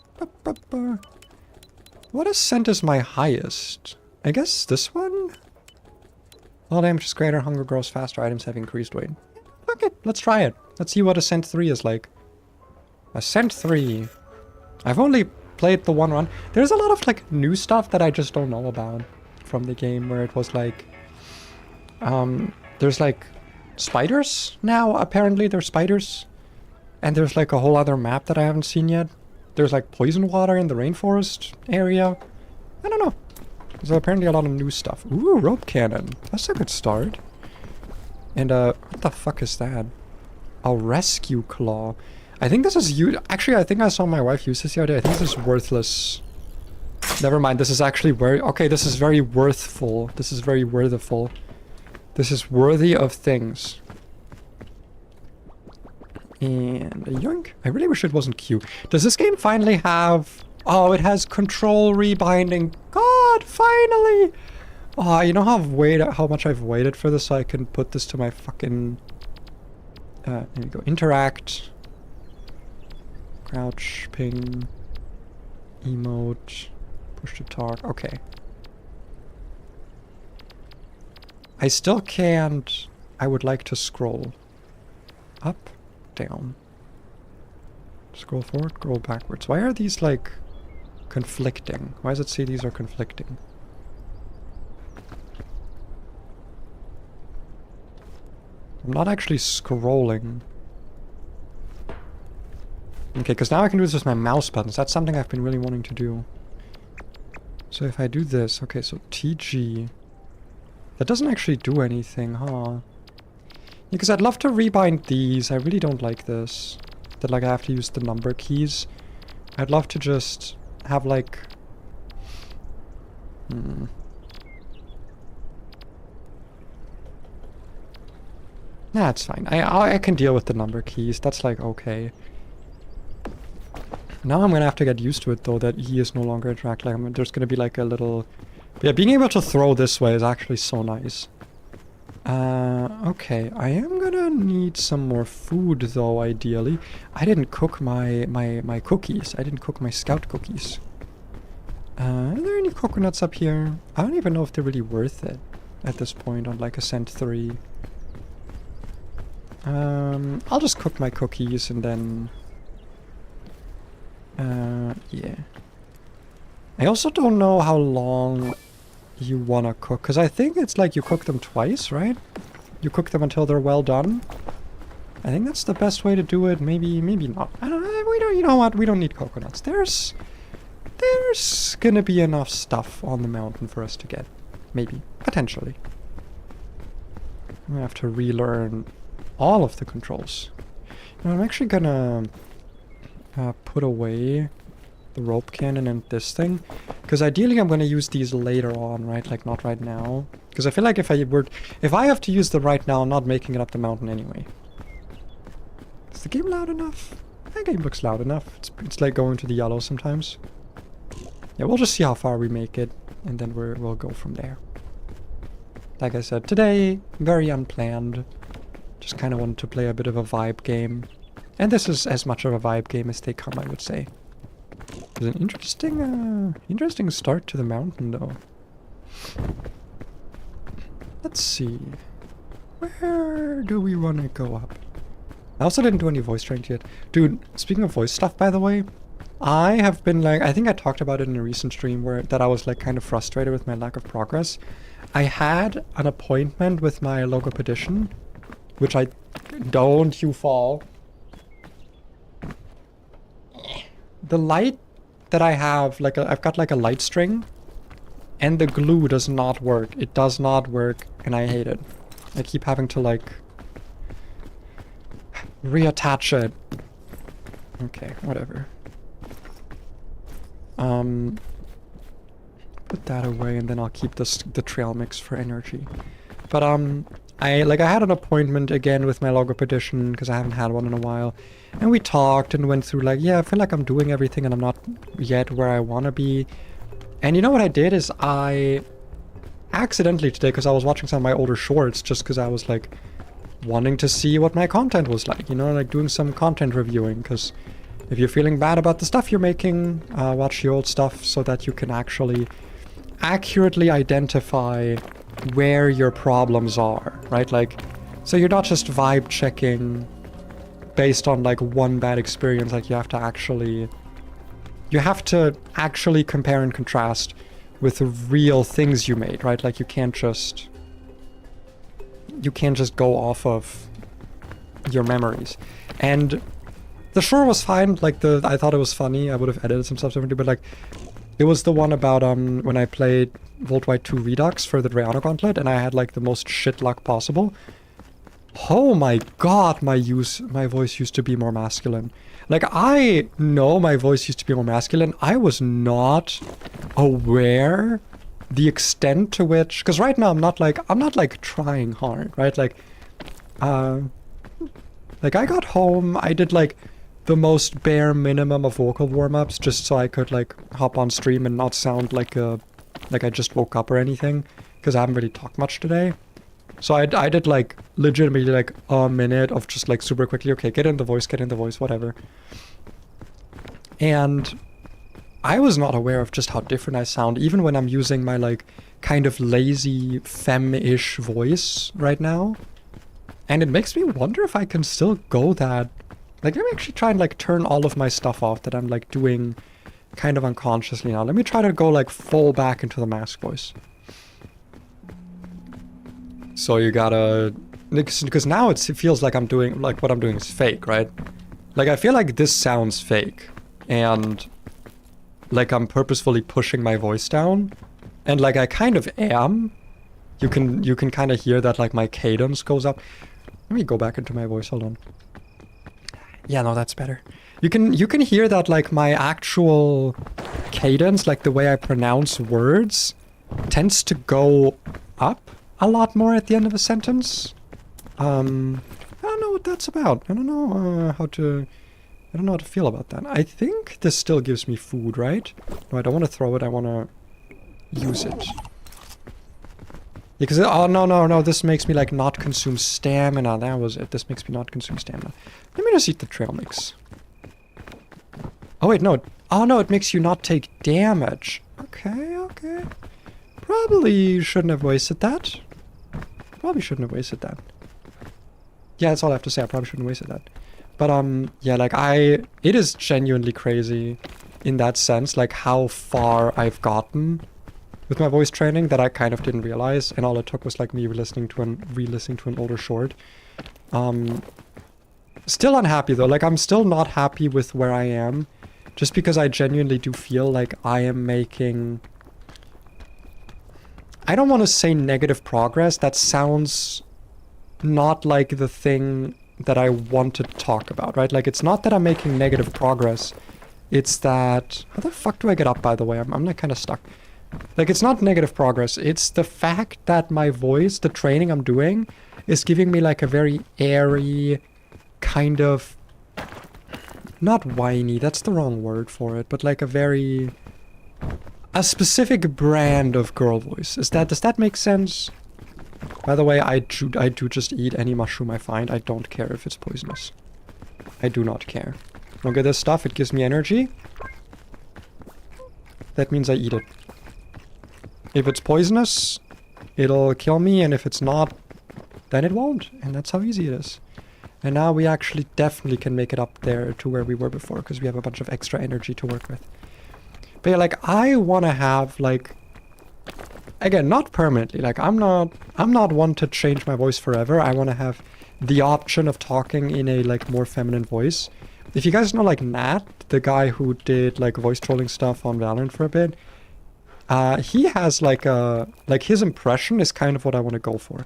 What ascent is my highest? I guess this one. All damage is greater. Hunger grows faster. Items have increased weight. Okay, let's try it. Let's see what Ascent 3 is like. Ascent 3. I've only played the one run. There's a lot of like new stuff that I just don't know about from the game, where it was like there's like spiders now. Apparently there's spiders, and there's like a whole other map that I haven't seen yet. There's like poison water in the rainforest area. I don't know. There's apparently a lot of new stuff. Ooh, rope cannon. That's a good start. And what the fuck is that? A rescue claw. I think this is actually, I think I saw my wife use this the other day. I think this is worthless. Never mind, this is actually okay, this is very worthful. This is very worthiful. This is worthy of things. And a yoink. I really wish it wasn't Q. Does this game finally have... Oh, it has control rebinding. God, finally! Oh, you know how much I've waited for this so I can put this to my fucking... there we go. Interact. Crouch, ping, emote, push to talk. Okay. I still can't... I would like to scroll. Up, down. Scroll forward, scroll backwards. Why are these, like, conflicting? Why does it say these are conflicting? I'm not actually scrolling. Okay, because now I can do this with my mouse buttons. That's something I've been really wanting to do. So if I do this... Okay, so TG... That doesn't actually do anything, huh? Because I'd love to rebind these. I really don't like this. That, like, I have to use the number keys. I'd love to just have, like... Nah, it's fine. I can deal with the number keys. That's, like, okay. Now I'm gonna have to get used to it, though, that he is no longer interact. Like, there's gonna be, like, a little... Yeah, being able to throw this way is actually so nice. Okay. I am gonna need some more food, though, ideally. I didn't cook my cookies. I didn't cook my scout cookies. Are there any coconuts up here? I don't even know if they're really worth it at this point on, like, Ascent 3. I'll just cook my cookies and then... yeah. I also don't know how long you wanna cook, because I think it's like you cook them twice, right? You cook them until they're well done. I think that's the best way to do it. Maybe not. I don't know. We don't. You know what? We don't need coconuts. There's gonna be enough stuff on the mountain for us to get. Maybe. Potentially. I'm gonna have to relearn all of the controls. Now, I'm actually gonna put away the rope cannon and this thing, because ideally I'm gonna use these later on, right? Like not right now, because I feel like if I have to use them right now, I'm not making it up the mountain anyway. Is the game loud enough? The game looks loud enough. It's like going to the yellow sometimes. Yeah, we'll just see how far we make it, and then we'll go from there. Like I said, today, very unplanned. Just kind of wanted to play a bit of a vibe game. And this is as much of a vibe game as they come, I would say. It's an interesting start to the mountain, though. Let's see. Where do we want to go up? I also didn't do any voice strength yet. Dude, speaking of voice stuff, by the way, I have been like, I think I talked about it in a recent stream that I was like kind of frustrated with my lack of progress. I had an appointment with my logopedician, which don't you fall. The light that I have, I've got like a light string, and the glue does not work. It does not work, and I hate it. I keep having to like reattach it. Okay, whatever. Put that away, and then I'll keep the trail mix for energy. But I had an appointment again with my logopedician because I haven't had one in a while, and we talked and went through like, yeah, I feel like I'm doing everything and I'm not yet where I want to be. And you know what I did is I accidentally today, because I was watching some of my older shorts, just because I was like wanting to see what my content was like, you know, like doing some content reviewing, because if you're feeling bad about the stuff you're making, watch the old stuff so that you can actually accurately identify where your problems are, right? Like, so you're not just vibe checking based on like one bad experience. Like you have to actually compare and contrast with the real things you made, right? Like you can't just go off of your memories. And the shore was fine. Like I thought it was funny. I would have edited some stuff differently, but like it was the one about when I played Voltwide 2 Redux for the Drayano Gauntlet, and I had like the most shit luck possible. Oh my god, my voice used to be more masculine. Like, I know my voice used to be more masculine. I was not aware the extent to which, because right now I'm not like trying hard, right? Like I got home, I did like the most bare minimum of vocal warm-ups just so I could like hop on stream and not sound like I just woke up or anything, because I haven't really talked much today. So I did like legitimately like a minute of just like super quickly, okay, get in the voice, whatever. And I was not aware of just how different I sound, even when I'm using my like kind of lazy femme-ish voice right now. And it makes me wonder if I can still go that. Like, let me actually try and like turn all of my stuff off that I'm like doing kind of unconsciously now. Let me try to go like full back into the mask voice. So you gotta, because now it feels like I'm doing, like what I'm doing is fake, right? Like I feel like this sounds fake, and like I'm purposefully pushing my voice down, and like I kind of am. You can kind of hear that like my cadence goes up. Let me go back into my voice, hold on. Yeah, no, that's better. You can hear that like my actual cadence, like the way I pronounce words, tends to go up a lot more at the end of a sentence. I don't know what that's about. I don't know how to feel about that. I think this still gives me food, right? No, I don't want to throw it. I want to use it. Because, oh, no, this makes me, like, not consume stamina. That was it. This makes me not consume stamina. Let me just eat the trail mix. Oh, wait, no. Oh, no, it makes you not take damage. Okay. Probably shouldn't have wasted that. Yeah, that's all I have to say. I probably shouldn't have wasted that. But, yeah, like, it is genuinely crazy in that sense, like, how far I've gotten with my voice training that I kind of didn't realize, and all it took was like me re-listening to an older short. Still unhappy though. Like, I'm still not happy with where I am, just because I genuinely do feel like I am making... I don't want to say negative progress. That sounds not like the thing that I want to talk about, right? Like, it's not that I'm making negative progress. It's that... How the fuck do I get up, by the way? I'm like kind of stuck. Like, it's not negative progress. It's the fact that my voice, the training I'm doing, is giving me like a very airy kind of... Not whiny, that's the wrong word for it, but like a very... A specific brand of girl voice. Does that make sense? By the way, I do just eat any mushroom I find. I don't care if it's poisonous. I do not care. Look at this stuff, it gives me energy. That means I eat it. If it's poisonous, it'll kill me, and if it's not, then it won't. And that's how easy it is. And now we actually definitely can make it up there to where we were before, because we have a bunch of extra energy to work with. But yeah, like, I want to have, like... Again, not permanently. Like, I'm not one to change my voice forever. I want to have the option of talking in a, like, more feminine voice. If you guys know, like, Nat, the guy who did, like, voice trolling stuff on Valorant for a bit, he has, like, a... Like, his impression is kind of what I want to go for.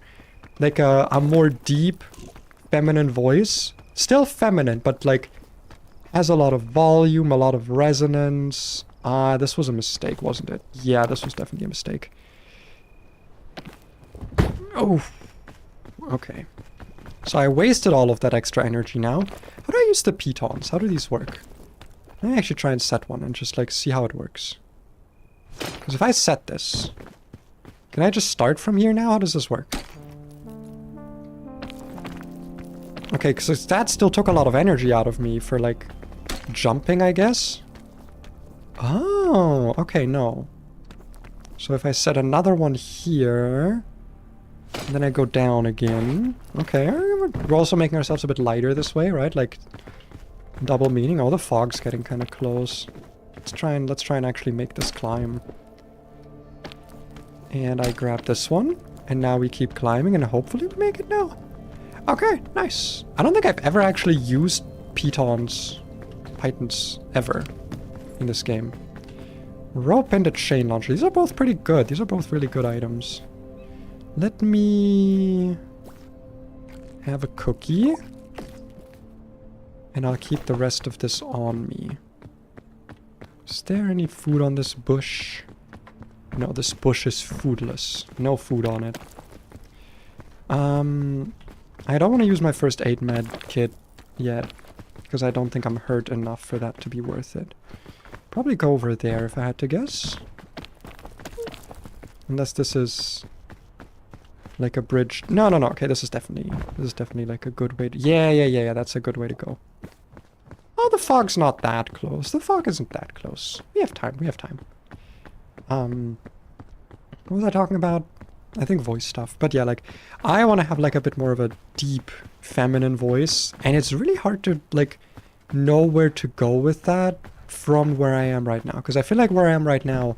Like, a more deep, feminine voice. Still feminine, but, like, has a lot of volume, a lot of resonance... this was a mistake, wasn't it? Yeah, this was definitely a mistake. Oh. Okay. So I wasted all of that extra energy now. How do I use the pitons? How do these work? Let me actually try and set one and just, like, see how it works. Because if I set this... Can I just start from here now? How does this work? Okay, because that still took a lot of energy out of me for, like, jumping, I guess? Oh, okay, no. So if I set another one here, and then I go down again. Okay, we're also making ourselves a bit lighter this way, right? Like, double meaning. Oh, the fog's getting kind of close. Let's try and actually make this climb. And I grab this one, and now we keep climbing, and hopefully we make it now. Okay, nice. I don't think I've ever actually used pitons ever in this game. Rope and a chain launcher. These are both pretty good. These are both really good items. Let me have a cookie. And I'll keep the rest of this on me. Is there any food on this bush? No, this bush is foodless. No food on it. I don't want to use my first aid med kit yet, because I don't think I'm hurt enough for that to be worth it. Probably go over there if I had to guess. Unless this is like a bridge. No. Okay, this is definitely like a good way to... Yeah, that's a good way to go. Oh, the fog's not that close. The fog isn't that close. We have time. What was I talking about? I think voice stuff. But yeah, like, I want to have like a bit more of a deep feminine voice. And it's really hard to like know where to go with that from where I am right now. Because I feel like where I am right now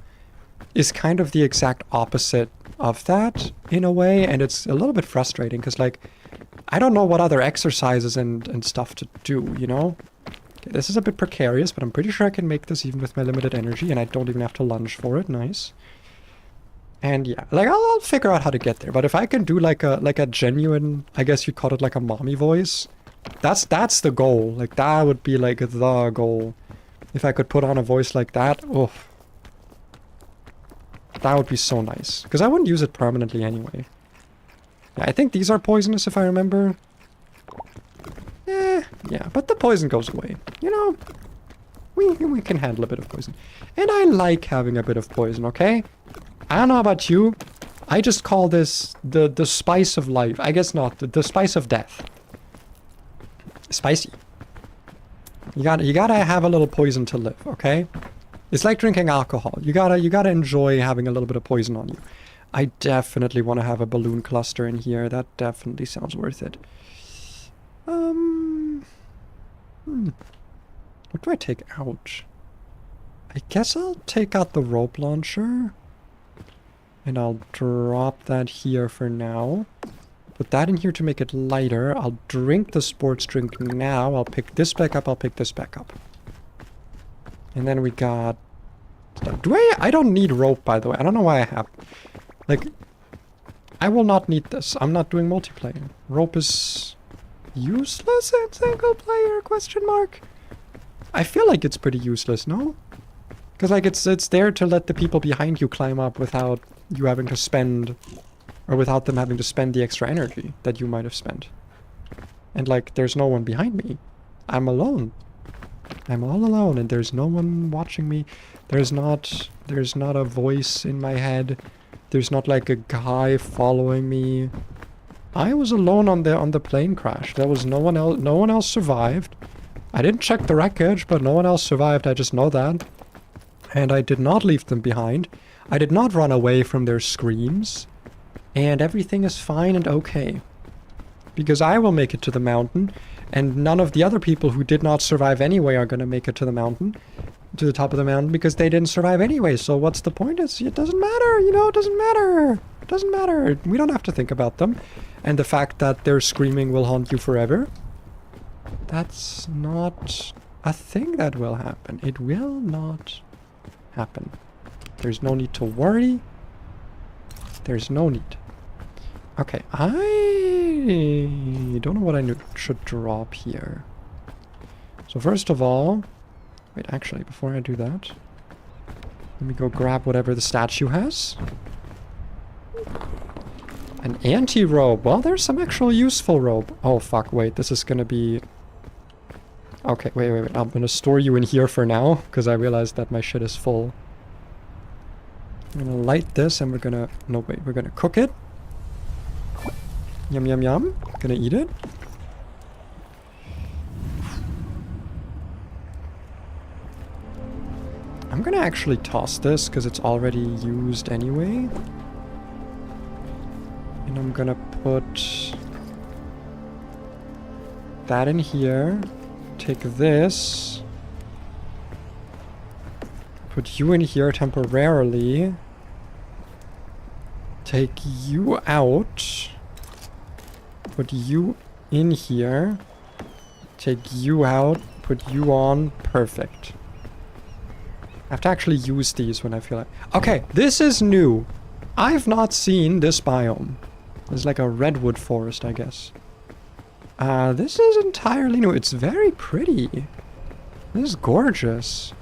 is kind of the exact opposite of that in a way. And it's a little bit frustrating because like, I don't know what other exercises and stuff to do, you know? Okay, this is a bit precarious, but I'm pretty sure I can make this even with my limited energy. And I don't even have to lunge for it. Nice. And yeah, like I'll figure out how to get there. But if I can do like a genuine, I guess you'd call it like a mommy voice. That's the goal. Like that would be like the goal. If I could put on a voice like that, oh, that would be so nice. Because I wouldn't use it permanently anyway. Yeah, I think these are poisonous if I remember. Yeah, but the poison goes away. You know, we can handle a bit of poison. And I like having a bit of poison, okay? I don't know about you. I just call this the spice of life. I guess not. The spice of death. Spicy. You gotta have a little poison to live, okay? It's like drinking alcohol. You gotta enjoy having a little bit of poison on you. I definitely want to have a balloon cluster in here. That definitely sounds worth it. What do I take out? I guess I'll take out the rope launcher. And I'll drop that here for now. Put that in here to make it lighter. I'll drink the sports drink now. I'll pick this back up. I'll pick this back up. And then we got... I don't need rope, by the way. I don't know why I have... Like, I will not need this. I'm not doing multiplayer. Rope is useless in single player, question mark? I feel like it's pretty useless, no? Because, like, it's there to let the people behind you climb up without you having to spend... Or without them having to spend the extra energy that you might have spent. And, like, there's no one behind me. I'm alone. I'm all alone, and there's no one watching me. There's not a voice in my head. There's not, like, a guy following me. I was alone on the plane crash. There was no one else. No one else survived. I didn't check the wreckage, but no one else survived. I just know that. And I did not leave them behind. I did not run away from their screams. And everything is fine and okay. Because I will make it to the mountain, and none of the other people who did not survive anyway are going to make it to the mountain, to the top of the mountain, because they didn't survive anyway. So what's the point? It doesn't matter, you know, it doesn't matter. It doesn't matter. We don't have to think about them. And the fact that their screaming will haunt you forever, that's not a thing that will happen. It will not happen. There's no need to worry. There's no need. Okay, I don't know what I should drop here. So first of all... Wait, actually, before I do that... Let me go grab whatever the statue has. An anti-robe. Well, there's some actual useful robe. Oh, fuck, wait, this is gonna be... Okay, wait. I'm gonna store you in here for now, because I realized that my shit is full. I'm gonna light this, and we're gonna... No, wait, we're gonna cook it. Yum, yum, yum. Gonna eat it. I'm gonna actually toss this, because it's already used anyway. And I'm gonna put... that in here. Take this. Put you in here temporarily. Take you out. Put you in here. Take you out. Put you on. Perfect. I have to actually use these when I feel like... Okay, this is new. I've not seen this biome. It's like a redwood forest, I guess. This is entirely new. It's very pretty. This is gorgeous.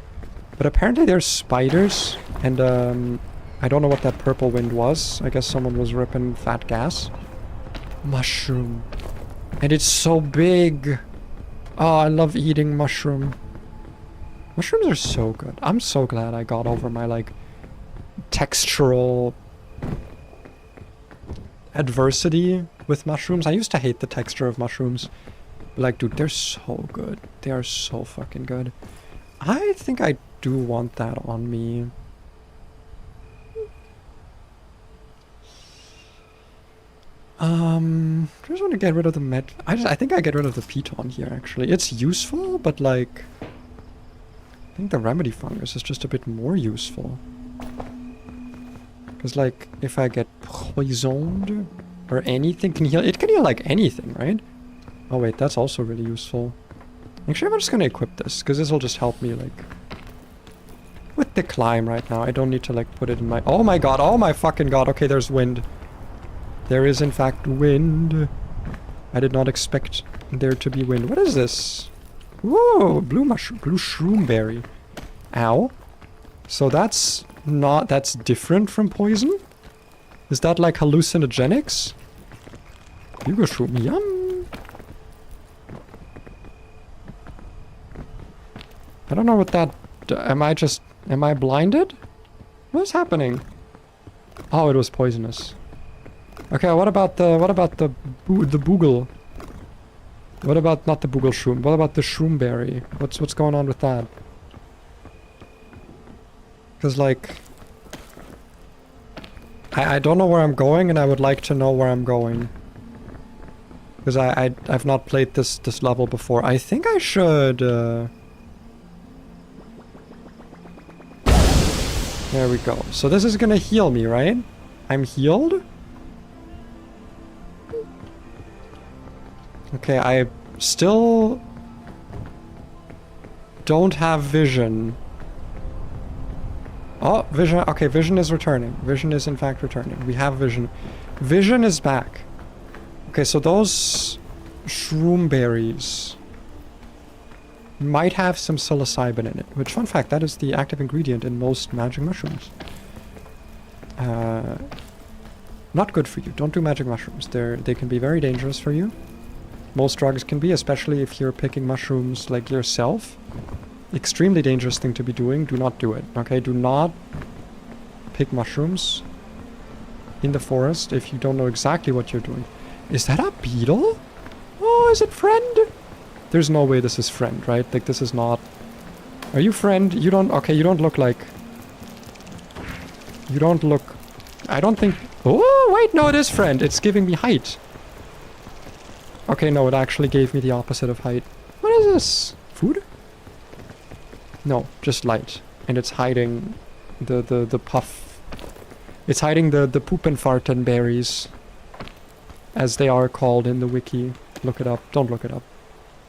But apparently there's spiders. And, I don't know what that purple wind was. I guess someone was ripping fat gas. Mushroom. And it's so big. Oh, I love eating mushroom. Mushrooms are so good. I'm so glad I got over my, like, textural adversity with mushrooms. I used to hate the texture of mushrooms. But, like, dude, they're so good. They are so fucking good. I think I do want that on me. I just want to get rid of the I think I get rid of the piton here, actually. It's useful, but, like... I think the remedy fungus is just a bit more useful. Because, like, if I get poisoned or anything can heal... It can heal, like, anything, right? Oh, wait, that's also really useful. Actually, I'm just gonna equip this, because this will just help me, like... with the climb right now. I don't need to, like, put it in my... Oh my god, oh my fucking god. Okay, there's wind. There is, in fact, wind. I did not expect there to be wind. What is this? Whoa, blue shroomberry. Ow. So that's not... That's different from poison? Is that, like, hallucinogenics? You go shroom. Yum. I don't know what that... Am I blinded? What is happening? Oh, it was poisonous. Okay, what about the boogle? What about not the boogle shroom? What about the shroomberry? What's going on with that? Because, like, I don't know where I'm going, and I would like to know where I'm going. Because I've not played this level before. I think I should. There we go. So this is gonna heal me, right? I'm healed? Okay, I still don't have vision. Oh, vision. Okay, vision is returning. Vision is in fact returning. We have vision. Vision is back. Okay, so those shroom berries might have some psilocybin in it. Which, fun fact, that is the active ingredient in most magic mushrooms. Not good for you. Don't do magic mushrooms. They can be very dangerous for you. Most drugs can be, especially if you're picking mushrooms like yourself. Extremely dangerous thing to be doing. Do not do it. Okay, do not pick mushrooms in the forest if you don't know exactly what you're doing. Is that a beetle? Oh, is it friend? There's no way this is friend, right? Like, this is not... Are you friend? You don't... Okay, you don't look like... You don't look... I don't think... Oh, wait, no, it is friend. It's giving me height. Okay, no, it actually gave me the opposite of height. What is this? Food? No, just light. And it's hiding the puff. It's hiding the poop and farten berries. As they are called in the wiki. Look it up. Don't look it up.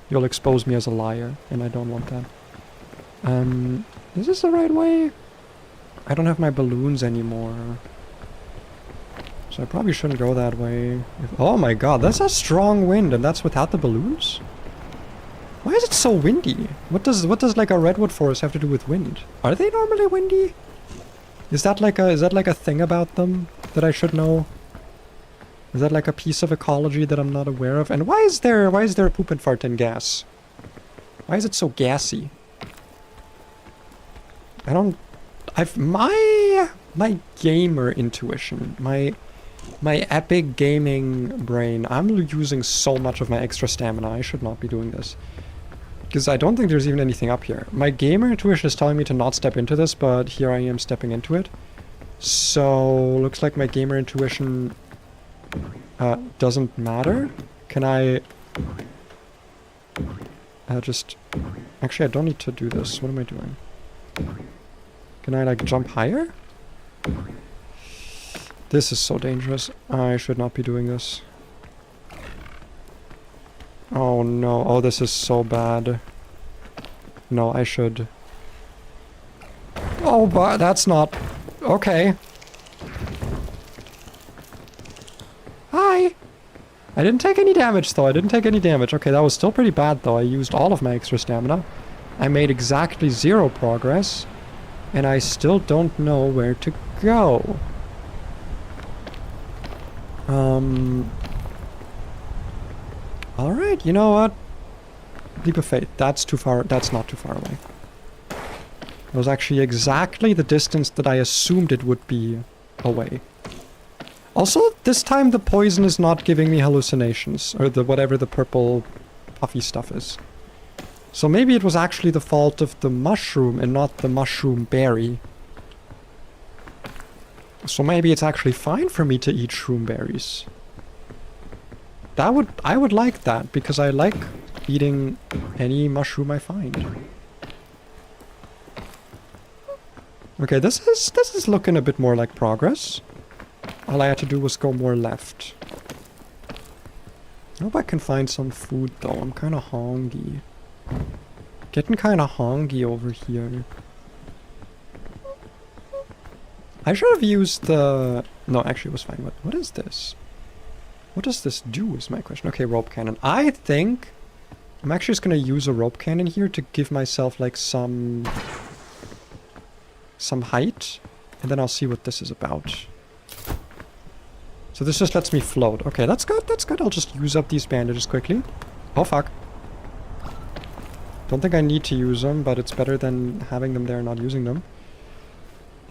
You'll expose me as a liar, and I don't want that. Is this the right way? I don't have my balloons anymore. So I probably shouldn't go that way. Oh my god, that's a strong wind, and that's without the balloons? Why is it so windy? What does like a redwood forest have to do with wind? Are they normally windy? Is that like a thing about them that I should know? Is that like a piece of ecology that I'm not aware of? And why is there poop and fart and gas? Why is it so gassy? My gamer intuition, my epic gaming brain, I'm using so much of my extra stamina. I should not be doing this. Because I don't think there's even anything up here. My gamer intuition is telling me to not step into this, but here I am stepping into it. So, looks like my gamer intuition doesn't matter. Can I just... Actually, I don't need to do this. What am I doing? Can I, like, jump higher? This is so dangerous. I should not be doing this. Oh no. Oh, this is so bad. No, I should... Oh, but that's not... Okay. Hi! I didn't take any damage, though. I didn't take any damage. Okay, that was still pretty bad, though. I used all of my extra stamina. I made exactly 0 progress. And I still don't know where to go. Alright, you know what? Leap of faith. That's too far. That's not too far away. It was actually exactly the distance that I assumed it would be away. Also, this time the poison is not giving me hallucinations. Or the whatever the purple puffy stuff is. So maybe it was actually the fault of the mushroom and not the mushroom berry. So maybe it's actually fine for me to eat shroom berries. I would like that, because I like eating any mushroom I find. Okay, this is looking a bit more like progress. All I had to do was go more left. I hope I can find some food though. I'm kind of hungry. Getting kind of hungry over here. I should have used the... No, actually it was fine. What is this? What does this do is my question. Okay, rope cannon. I think I'm actually just going to use a rope cannon here to give myself like some height. And then I'll see what this is about. So this just lets me float. Okay, that's good. That's good. I'll just use up these bandages quickly. Oh, fuck. Don't think I need to use them, but it's better than having them there and not using them.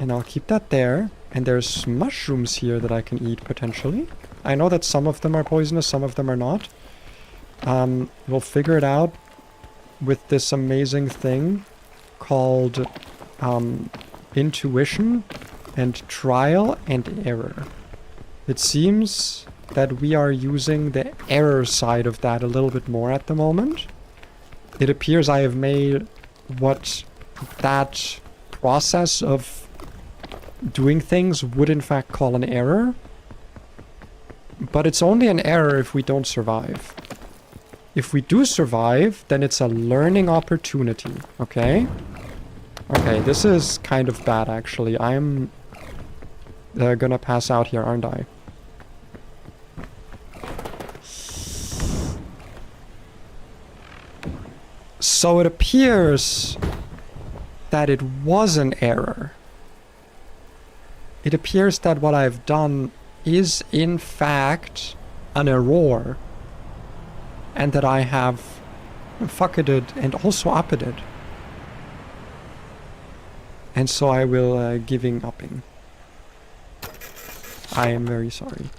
And I'll keep that there. And there's mushrooms here that I can eat, potentially. I know that some of them are poisonous, some of them are not. We'll figure it out with this amazing thing called intuition and trial and error. It seems that we are using the error side of that a little bit more at the moment. It appears I have made what that process of doing things would in fact call an error. But it's only an error if we don't survive. If we do survive, then it's a learning opportunity, okay? Okay, this is kind of bad, actually. I'm gonna pass out here, aren't I? So it appears that it was an error. It appears that what I've done is in fact an error, and that I have fucketed and also upped. And so I will giving upping. I am very sorry.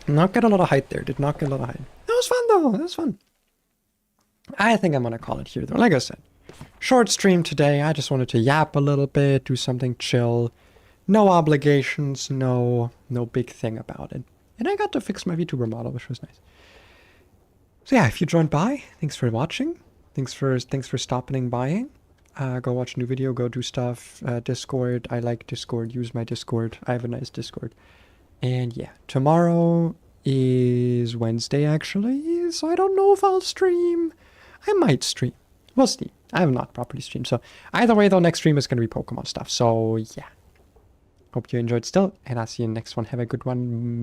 Not get a lot of height there. Did not get a lot of height. That was fun though. That was fun. I think I'm gonna call it here though. Like I said, short stream today. I just wanted to yap a little bit, do something chill. No obligations, no big thing about it. And I got to fix my VTuber model, which was nice. So yeah, if you joined by, thanks for watching. Thanks for stopping by. Go watch a new video, go do stuff. Discord, I like Discord, use my Discord. I have a nice Discord. And yeah, tomorrow is Wednesday actually, so I don't know if I'll stream. I might stream. We'll see. I have not properly streamed, so either way though, next stream is going to be Pokemon stuff. So yeah. Hope you enjoyed still, and I'll see you in the next one. Have a good one.